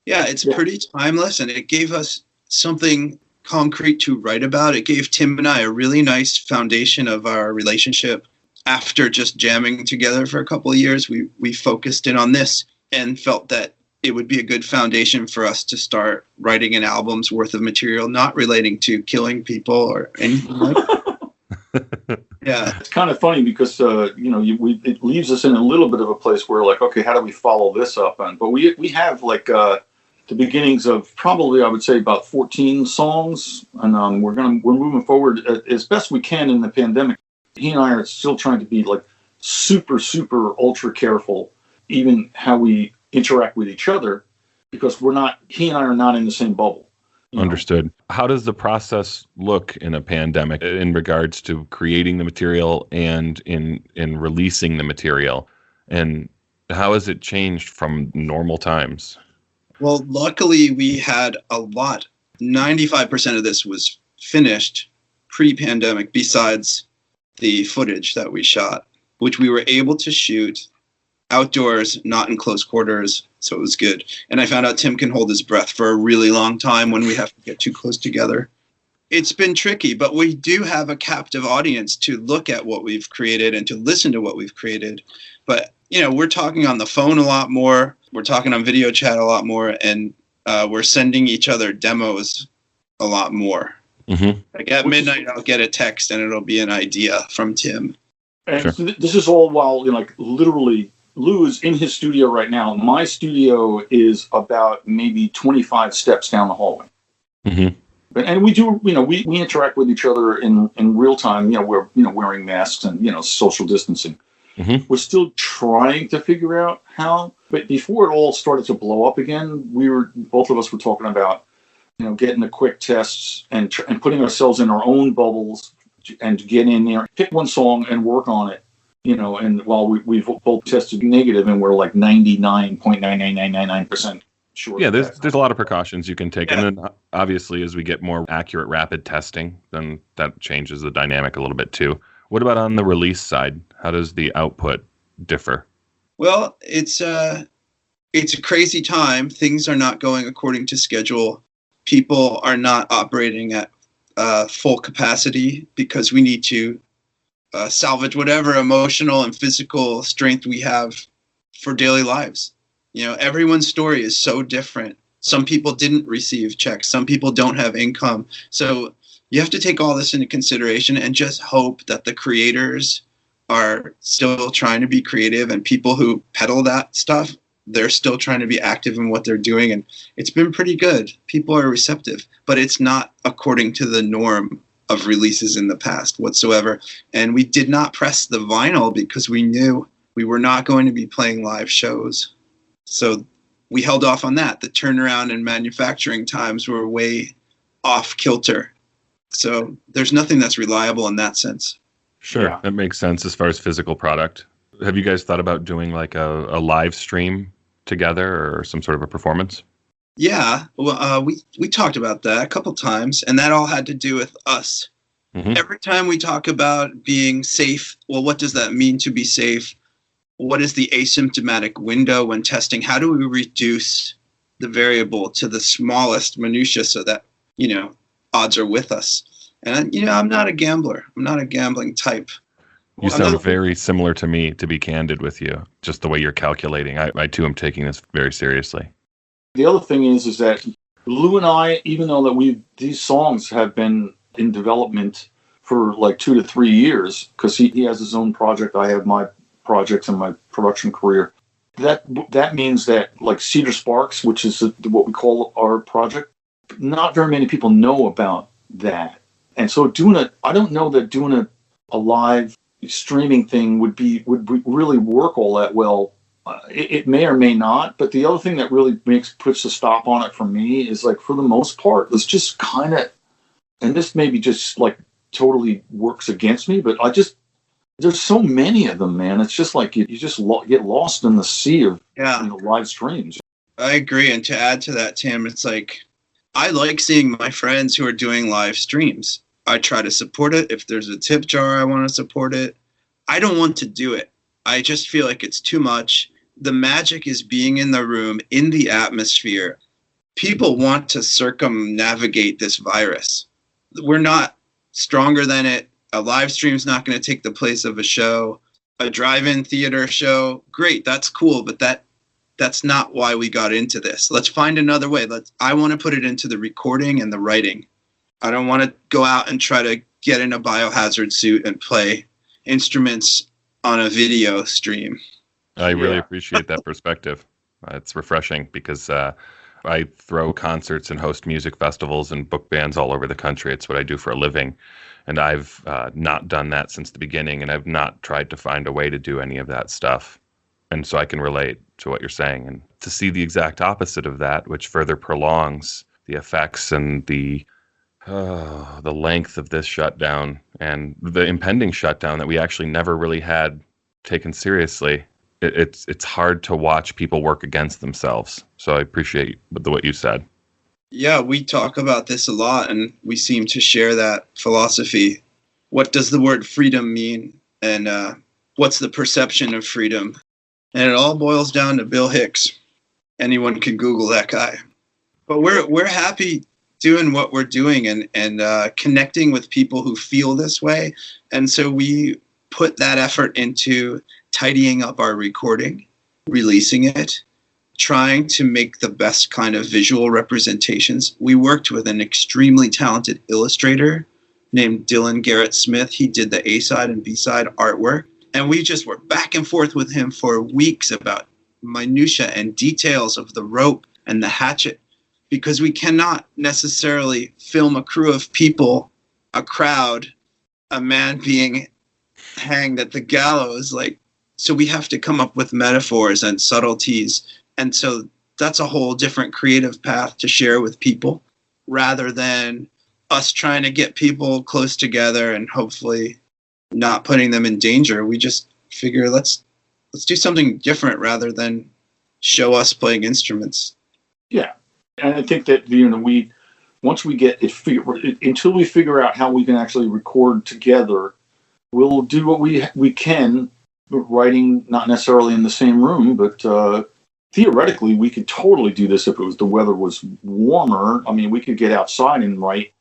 Yeah, it's pretty timeless, and it gave us something concrete to write about. It gave Tim and I a really nice foundation of our relationship. after just jamming together for a couple of years, we focused in on this and felt that it would be a good foundation for us to start writing an album's worth of material, not relating to killing people or anything like that. Yeah. It's kind of funny because, it leaves us in a little bit of a place where like, okay, how do we follow this up? But we have like the beginnings of probably, I would say, about 14 songs. And we're moving forward as best we can in the pandemic. He and I are still trying to be like super, super ultra careful, even how we interact with each other, because he and I are not in the same bubble. Understood. How does the process look in a pandemic in regards to creating the material and in releasing the material? And how has it changed from normal times? Well, luckily we had a lot. 95% of this was finished pre-pandemic, besides the footage that we shot, which we were able to shoot outdoors, not in close quarters, so it was good. And I found out Tim can hold his breath for a really long time when we have to get too close together. It's been tricky, but we do have a captive audience to look at what we've created and to listen to what we've created. But, we're talking on the phone a lot more. We're talking on video chat a lot more, and we're sending each other demos a lot more. Mm-hmm. Like at midnight, I'll get a text and it'll be an idea from Tim. And Sure. so this is all while, literally, Lou is in his studio right now. My studio is about maybe 25 steps down the hallway. Mm-hmm. And we do, we interact with each other in real time. We're, wearing masks and, social distancing. Mm-hmm. We're still trying to figure out how. But before it all started to blow up again, both of us were talking about, getting the quick tests and putting ourselves in our own bubbles and get in there, pick one song and work on it, and while we've both tested negative and we're like 99.99999% sure. Yeah, there's a lot of precautions you can take. Yeah. And then obviously as we get more accurate rapid testing, then that changes the dynamic a little bit too. What about on the release side? How does the output differ? Well, it's a crazy time. Things are not going according to schedule. People are not operating at full capacity because we need to salvage whatever emotional and physical strength we have for daily lives. Everyone's story is so different. Some people didn't receive checks. Some people don't have income. So you have to take all this into consideration and just hope that the creators are still trying to be creative, and people who peddle that stuff, they're still trying to be active in what they're doing. And it's been pretty good. People are receptive, but it's not according to the norm of releases in the past whatsoever. And we did not press the vinyl because we knew we were not going to be playing live shows. So we held off on that. The turnaround and manufacturing times were way off kilter. So there's nothing that's reliable in that sense. Sure, Yeah. That makes sense as far as physical product. Have you guys thought about doing like a live stream together or some sort of a performance? Yeah, well, we talked about that a couple times, and that all had to do with us. Mm-hmm. Every time we talk about being safe, well, what does that mean to be safe? What is the asymptomatic window when testing? How do we reduce the variable to the smallest minutia so that, odds are with us? And, I'm not a gambler. I'm not a gambling type. You sound very similar to me, to be candid with you, just the way you're calculating. I too am taking this very seriously. The other thing is that Lou and I, even though that these songs have been in development for like 2 to 3 years, because he has his own project, I have my projects and my production career. That means that like Cedar Sparks, which is what we call our project, not very many people know about that. And so I don't know that doing a live streaming thing would really work all that well. It may or may not, but the other thing that really puts a stop on it for me is like, for the most part, let's just kind of, and this maybe just like totally works against me, but there's so many of them, man. It's just like you just get lost in the sea of live streams. I agree. And to add to that, Tim, it's like, I like seeing my friends who are doing live streams. I try to support it. If there's a tip jar, I want to support it. I don't want to do it. I just feel like it's too much. The magic is being in the room, in the atmosphere. People want to circumnavigate this virus. We're not stronger than it. A live stream's not going to take the place of a show. A drive-in theater show, great, that's cool, but that's not why we got into this. Let's find another way. I want to put it into the recording and the writing. I don't want to go out and try to get in a biohazard suit and play instruments on a video stream. I really appreciate that perspective. It's refreshing because I throw concerts and host music festivals and book bands all over the country. It's what I do for a living. And I've not done that since the beginning, and I've not tried to find a way to do any of that stuff. And so I can relate to what you're saying. And to see the exact opposite of that, which further prolongs the effects and the length of this shutdown and the impending shutdown that we actually never really had taken seriously, it's hard to watch people work against themselves. So I appreciate what you said. Yeah, we talk about this a lot, and we seem to share that philosophy. What does the word freedom mean? And what's the perception of freedom? And it all boils down to Bill Hicks. Anyone can Google that guy. But we're happy doing what we're doing and connecting with people who feel this way. And so we put that effort into tidying up our recording, releasing it, trying to make the best kind of visual representations. We worked with an extremely talented illustrator named Dylan Garrett Smith. He did the A-side and B-side artwork. And we just were back and forth with him for weeks about minutia and details of the rope and the hatchet, because we cannot necessarily film a crew of people, a crowd, a man being hanged at the gallows. So we have to come up with metaphors and subtleties. And so that's a whole different creative path to share with people, rather than us trying to get people close together and hopefully not putting them in danger. We just figure let's do something different rather than show us playing instruments. Yeah. And I think that, once we get it, until we figure out how we can actually record together, we'll do what we can, writing not necessarily in the same room, but theoretically, we could totally do this if the weather was warmer. I mean, we could get outside and write.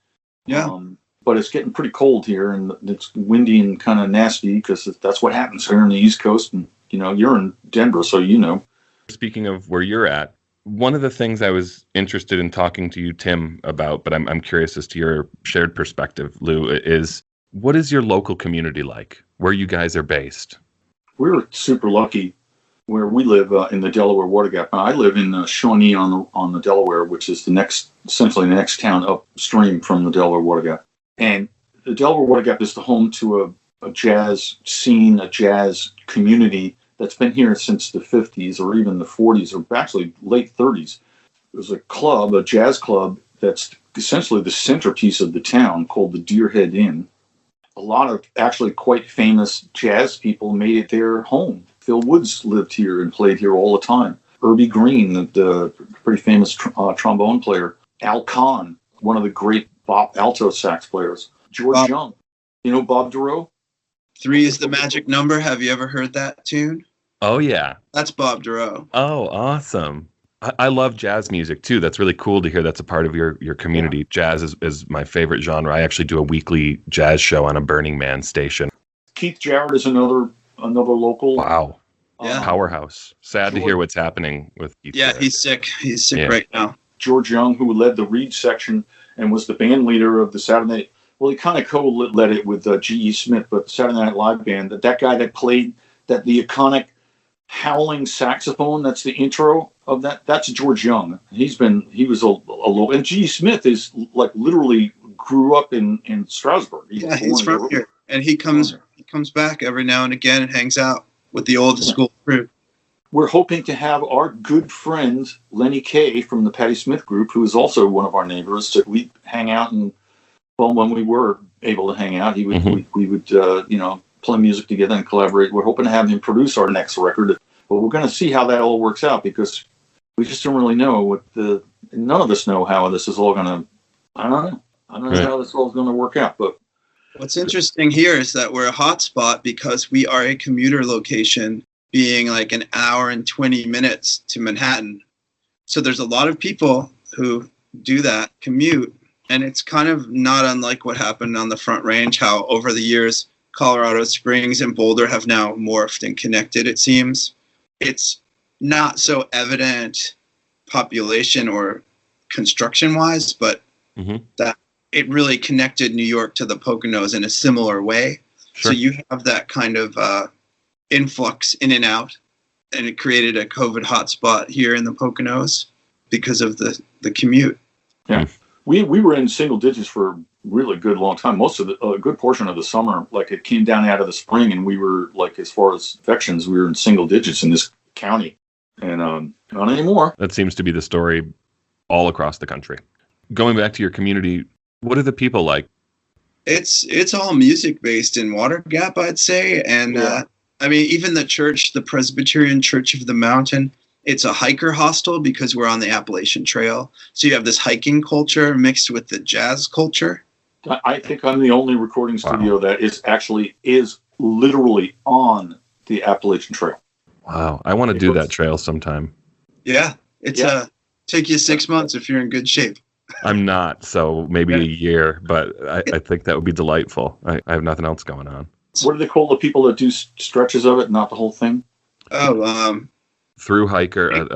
Yeah. But it's getting pretty cold here, and it's windy and kind of nasty because that's what happens here on the East Coast. And, you're in Denver, so you know. Speaking of where you're at, one of the things I was interested in talking to you, Tim, about, but I'm curious as to your shared perspective, Lou, is what is your local community like, where you guys are based? We're super lucky where we live in the Delaware Water Gap. I live in Shawnee on the Delaware, which is essentially the next town upstream from the Delaware Water Gap. And the Delaware Water Gap is the home to a jazz scene, a jazz community that's been here since the 50s or even the 40s or actually late 30s. There's a jazz club that's essentially the centerpiece of the town called the Deerhead Inn. A lot of actually quite famous jazz people made it their home. Phil Woods lived here and played here all the time. Irby Green, the pretty famous trombone player. Al Kahn, one of the great alto sax players. George Young. You know Bob Duro? 3 is the magic number. Have you ever heard that tune? Oh, yeah. That's Bob Duro. Oh, awesome. I love jazz music, too. That's really cool to hear that's a part of your community. Yeah. Jazz is my favorite genre. I actually do a weekly jazz show on a Burning Man station. Keith Jarrett is another local. Wow. Yeah. Powerhouse. Sad to hear what's happening with Keith Jarrett. He's sick. He's sick right now. George Young, who led the Reed section and was the band leader of the Saturday Night. Well, he kind of co-led it with G.E. Smith, but the Saturday Night Live band, that guy that played the iconic howling saxophone, that's the intro of that's George Young. He was a low, and G.E. Smith is literally grew up in Strasbourg. He's from here, and he comes back every now and again and hangs out with the old school crew. We're hoping to have our good friend Lenny Kay from the Patti Smith group, who is also one of our neighbors, so we hang out and. Well, when we were able to hang out, we would play music together and collaborate. We're hoping to have him produce our next record, but we're going to see how that all works out because we just don't really know none of us know how this is all going to. I don't know how this all is going to work out. But what's interesting here is that we're a hot spot because we are a commuter location, being like an hour and 20 minutes to Manhattan. So there's a lot of people who do that commute And it's kind of not unlike what happened on the Front Range, how over the years, Colorado Springs and Boulder have now morphed and connected, it seems. It's not so evident population or construction-wise, but that it really connected New York to the Poconos in a similar way. Sure. So you have that kind of influx in and out, and it created a COVID hotspot here in the Poconos because of the commute. Yeah. We were in single digits for a really good long time. Most of a good portion of the summer, like it came down out of the spring, and we were like, as far as infections, we were in single digits in this county, and not anymore. That seems to be the story all across the country. Going back to your community, what are the people like? It's all music based in Water Gap, I'd say, and I mean, even the church, the Presbyterian Church of the Mountain. It's a hiker hostel because we're on the Appalachian Trail. So you have this hiking culture mixed with the jazz culture. I think I'm the only recording studio that is literally on the Appalachian Trail. Wow. I want to do that trail sometime. Yeah. It's take you 6 months if you're in good shape. I'm not, so maybe a year, but I think that would be delightful. I have nothing else going on. What do they call the people that do stretches of it, not the whole thing? Through hiker.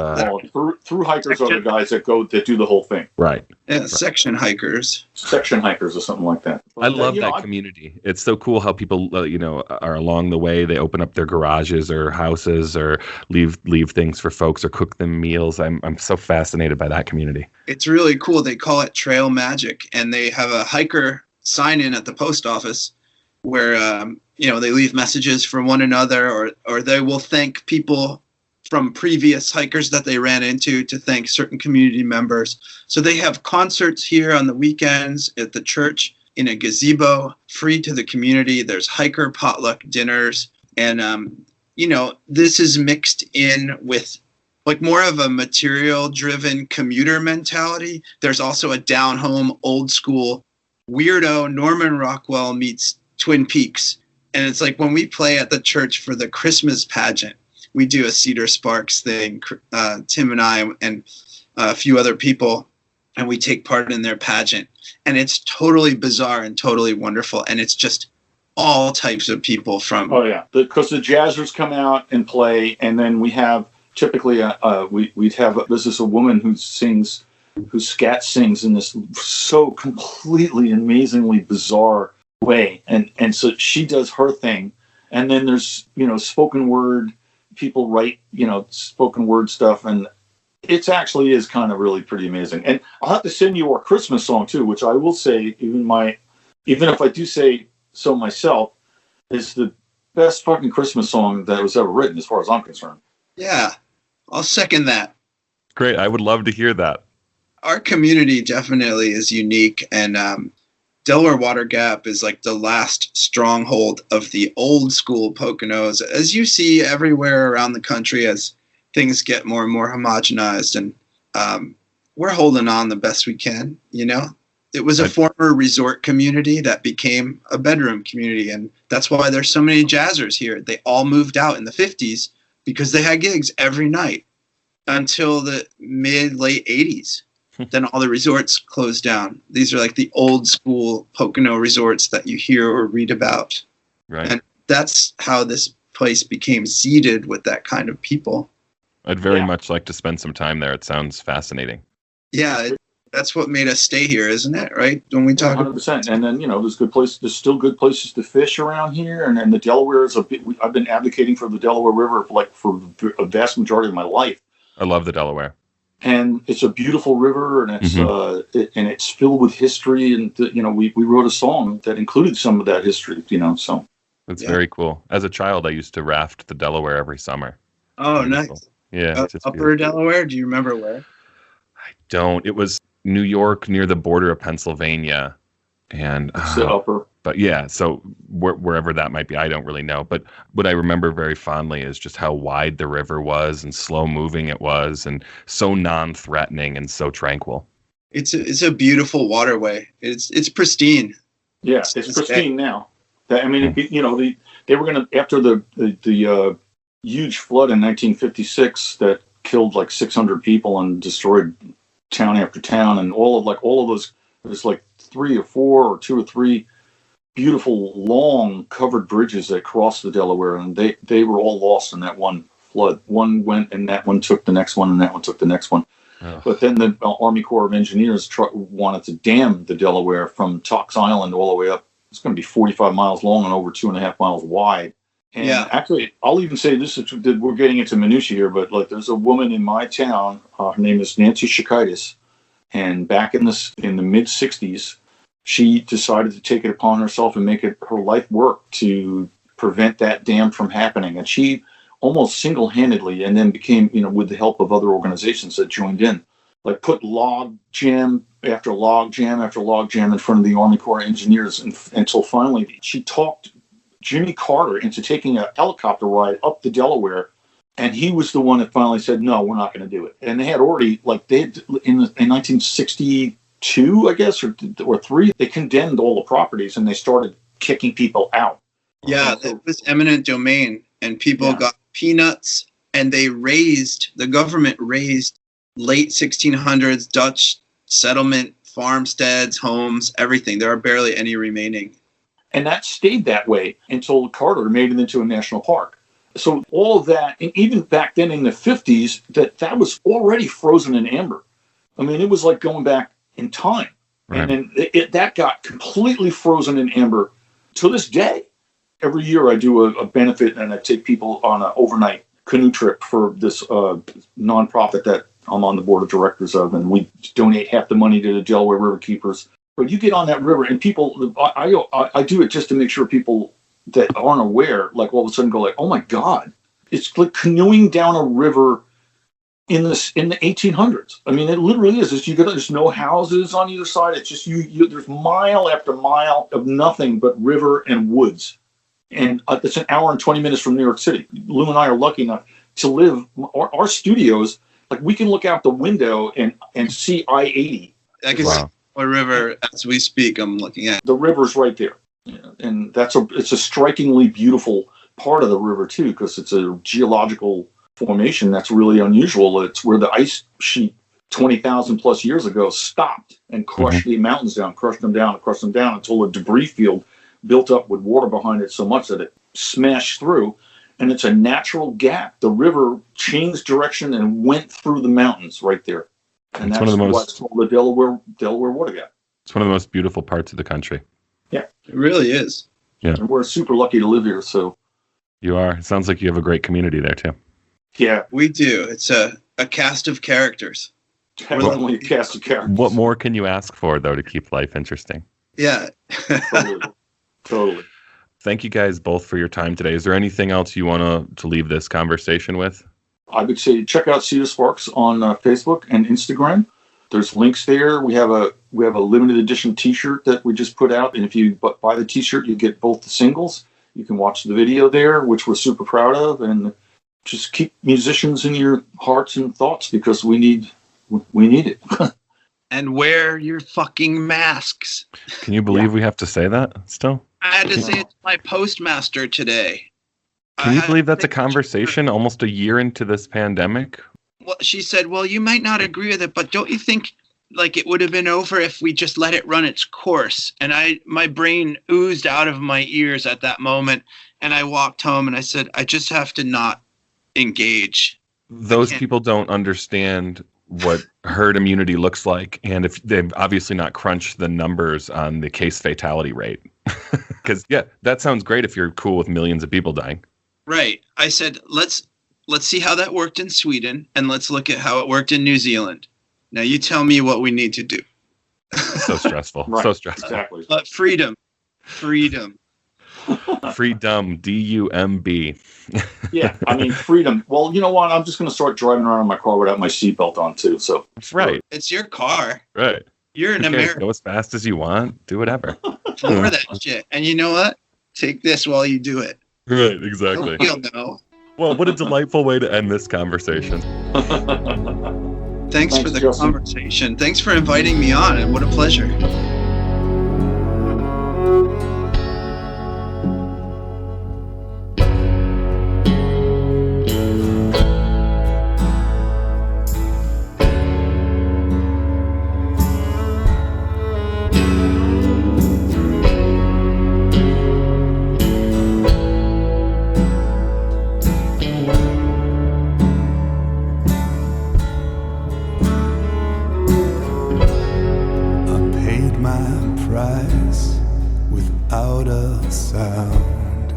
Through hikers are the guys that do the whole thing. Right. Yeah, section hikers. Section hikers or something like that. I love that community. It's so cool how people, are along the way. They open up their garages or houses or leave things for folks or cook them meals. I'm so fascinated by that community. It's really cool. They call it Trail Magic, and they have a hiker sign in at the post office where they leave messages for one another, or they will thank people from previous hikers that they ran into to thank certain community members. So they have concerts here on the weekends at the church in a gazebo, free to the community. There's hiker potluck dinners. And, this is mixed in with like more of a material-driven commuter mentality. There's also a down-home, old-school, weirdo Norman Rockwell meets Twin Peaks. And it's like when we play at the church for the Christmas pageant, we do a Cedar Sparks thing, Tim and I and a few other people, and we take part in their pageant. And it's totally bizarre and totally wonderful. And it's just all types of people from... Oh, yeah. Because the jazzers come out and play, and then we have typically, there's this a woman who scat sings in this so completely, amazingly bizarre way. And so she does her thing. And then there's, spoken word... people write, spoken word stuff, and it actually is kind of really pretty amazing. And I'll have to send you our Christmas song too, which I will say, even if I do say so myself, is the best fucking Christmas song that was ever written, as far as I'm concerned. Yeah, I'll second that. Great, I would love to hear that. Our community definitely is unique, and Delaware Water Gap is like the last stronghold of the old school Poconos, as you see everywhere around the country as things get more and more homogenized. And we're holding on the best we can, It was a former resort community that became a bedroom community, and that's why there's so many jazzers here. They all moved out in the 50s because they had gigs every night until the mid-late 80s. Then all the resorts closed down. These are like the old school Pocono resorts that you hear or read about. Right. And that's how this place became seeded with that kind of people. I'd very much like to spend some time there. It sounds fascinating. Yeah, that's what made us stay here, isn't it? Right? When we talk 100%. And then, there's still good places to fish around here. And then the Delaware is I've been advocating for the Delaware River for a vast majority of my life. I love the Delaware. And it's a beautiful river, and it's it's filled with history. And we wrote a song that included some of that history. So it's very cool. As a child, I used to raft the Delaware every summer. Oh, nice. Yeah, Upper Delaware. Do you remember where? I don't. It was New York near the border of Pennsylvania, and upper. But yeah, so wherever that might be, I don't really know. But what I remember very fondly is just how wide the river was and slow moving it was, and so non-threatening and so tranquil. It's a beautiful waterway. It's pristine. Yeah, it's pristine now. I mean, they were going to, after the huge flood in 1956 that killed like 600 people and destroyed town after town, and all of those There's like 3 or 4 or 2 or 3 beautiful, long covered bridges that cross the Delaware, and they were all lost in that one flood. One went, and that one took the next one, and that one took the next one. Oh. But then the Army Corps of Engineers wanted to dam the Delaware from Tox Island all the way up. It's going to be 45 miles long and over 2.5 miles wide. And actually, I'll even say this, we're getting into minutiae here, but like there's a woman in my town, her name is Nancy Shakaitis, and back in the mid-'60s, she decided to take it upon herself and make it her life work to prevent that dam from happening. And she almost single-handedly, and then became, with the help of other organizations that joined in, like put log jam after log jam after log jam in front of the Army Corps of Engineers until finally she talked Jimmy Carter into taking a helicopter ride up the Delaware, and he was the one that finally said, no, we're not going to do it. And they had already, in 1962, I guess, or 3, they condemned all the properties and they started kicking people out. Yeah, it was eminent domain, and people got peanuts, and the government raised late 1600s Dutch settlement, farmsteads, homes, everything. There are barely any remaining. And that stayed that way until Carter made it into a national park. So all of that, and even back then in the 50s, that was already frozen in amber. I mean, it was like going back in time. Right. And then that got completely frozen in amber to this day. Every year I do a benefit, and I take people on an overnight canoe trip for this nonprofit that I'm on the board of directors of, and we donate half the money to the Delaware River Keepers. But you get on that river, and people, I do it just to make sure people that aren't aware, like all of a sudden go like, oh my God, it's like canoeing down a river in the 1800s. I mean, it literally is. There's no houses on either side. It's just there's mile after mile of nothing but river and woods. And it's an hour and 20 minutes from New York City. Lou and I are lucky enough to live, our studios, like we can look out the window and see I-80. I can see a river as we speak. I'm looking at the river's right there, and it's a strikingly beautiful part of the river too, because it's a geological formation that's really unusual. It's where the ice sheet 20,000 plus years ago stopped and crushed the mountains down, crushed them down until a debris field built up with water behind it so much that it smashed through. And it's a natural gap. The river changed direction and went through the mountains right there. And that's what's called the Delaware Water Gap. It's one of the most beautiful parts of the country. Yeah. It really is. Yeah. And we're super lucky to live here. So you are. It sounds like you have a great community there too. Yeah. We do. It's a cast of characters. Definitely a cast of characters. What more can you ask for, though, to keep life interesting? Yeah. Totally. Thank you guys both for your time today. Is there anything else you want to leave this conversation with? I would say check out Cedar Sparks on Facebook and Instagram. There's links there. We have a limited edition T-shirt that we just put out, and if you buy the T-shirt, you get both the singles. You can watch the video there, which we're super proud of, and just keep musicians in your hearts and thoughts because we need it. And wear your fucking masks. Can you believe we have to say that still? I had to say it to my postmaster today. Can you believe that's a conversation almost a year into this pandemic? Well, she said, well, you might not agree with it, but don't you think like it would have been over if we just let it run its course? And my brain oozed out of my ears at that moment. And I walked home and I said, I just have to not engage. Those people don't understand what herd immunity looks like, and if they've obviously not crunched the numbers on the case fatality rate. Because that sounds great if you're cool with millions of people dying. Right. I said, let's see how that worked in Sweden, and let's look at how it worked in New Zealand. Now you tell me what we need to do. So stressful. Right. So stressful. Exactly. But freedom. Freedom, D-U-M-B. Yeah, I mean, freedom. Well, you know what? I'm just going to start driving around in my car without my seatbelt on, too. So right. It's your car. Right. You're in America. Go as fast as you want. Do whatever. For that shit. And you know what? Take this while you do it. Right, exactly. You'll know. Well, what a delightful way to end this conversation. Thanks for the conversation. Thanks for inviting me on, and what a pleasure. without a sound.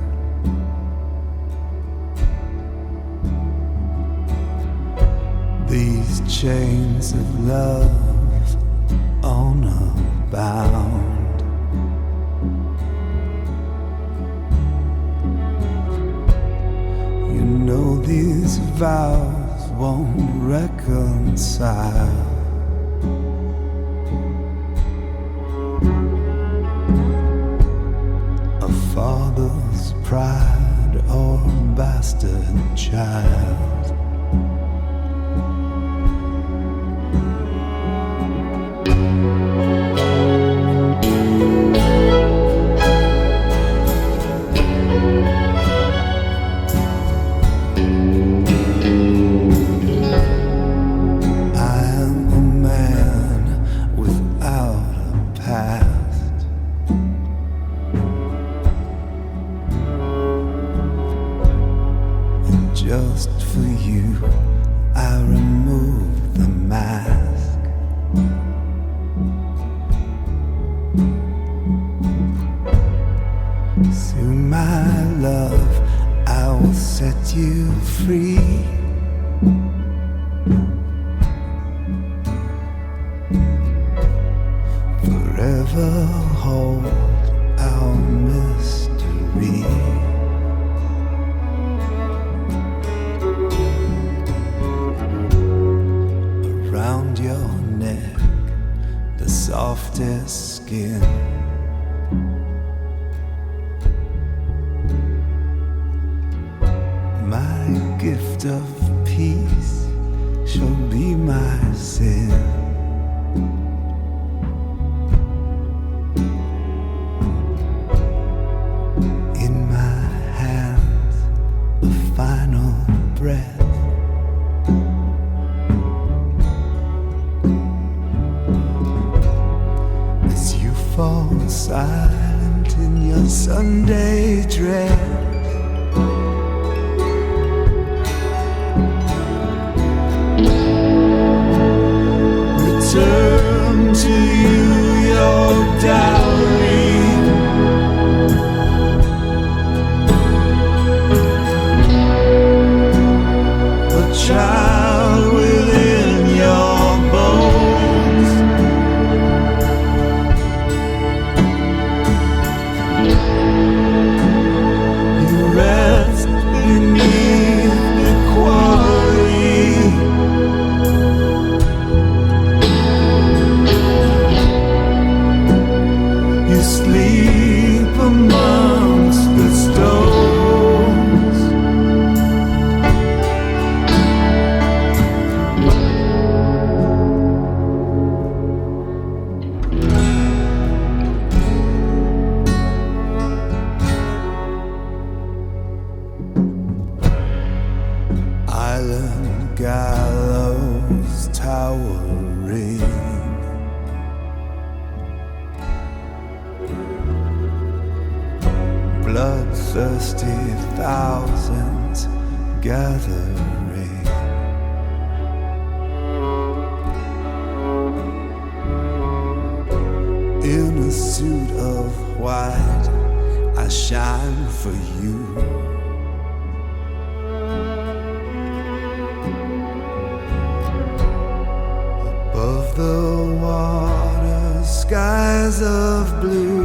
These chains of love on a bound. You know these vows won't reconcile. A father's pride or bastard child. Just for you, I remove the mask. Soon, my love, I will set you free. Forever hold our mystery. Around your neck, the softest skin. My gift of peace shall be my sin. In my hands, a final breath. Fall silent in your Sunday dress. Return to you your dowry. A child within your bones. Rest beneath the quarry. You sleep amongst the stones. Island gallows towering. Bloodthirsty thousands gathering. In a suit of white, I shine for you. Above the water, skies of blue.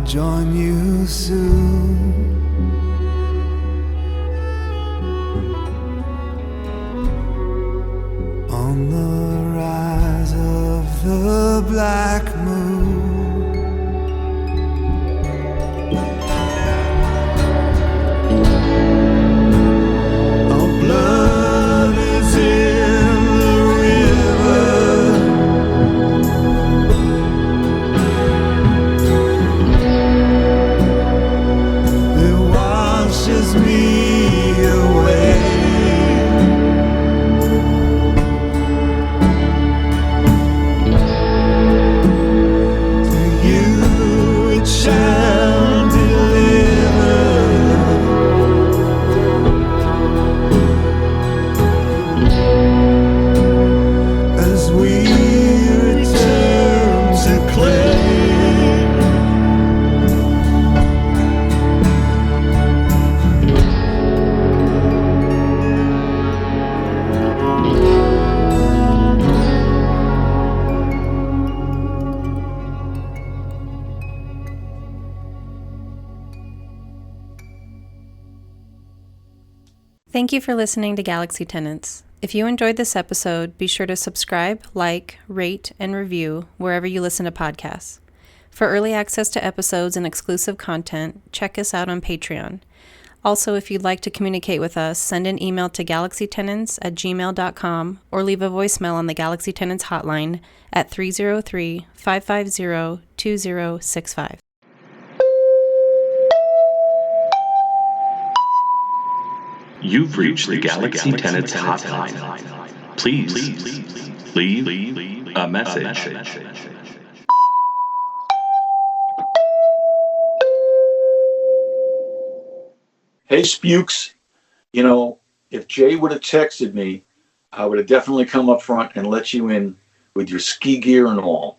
join you soon. On the rise of the black moon. Our blood is in the river. It washes me away. Shall deliver as we return to clay. Thank you for listening to Galaxy Tenants. If you enjoyed this episode, be sure to subscribe, like, rate, and review wherever you listen to podcasts. For early access to episodes and exclusive content, check us out on Patreon. Also, if you'd like to communicate with us, send an email to galaxytenants@gmail.com or leave a voicemail on the Galaxy Tenants hotline at 303-550-2065. You've reached the Galaxy Tenants hotline. Please leave a message. Hey, Spukes, if Jay would have texted me, I would have definitely come up front and let you in with your ski gear and all.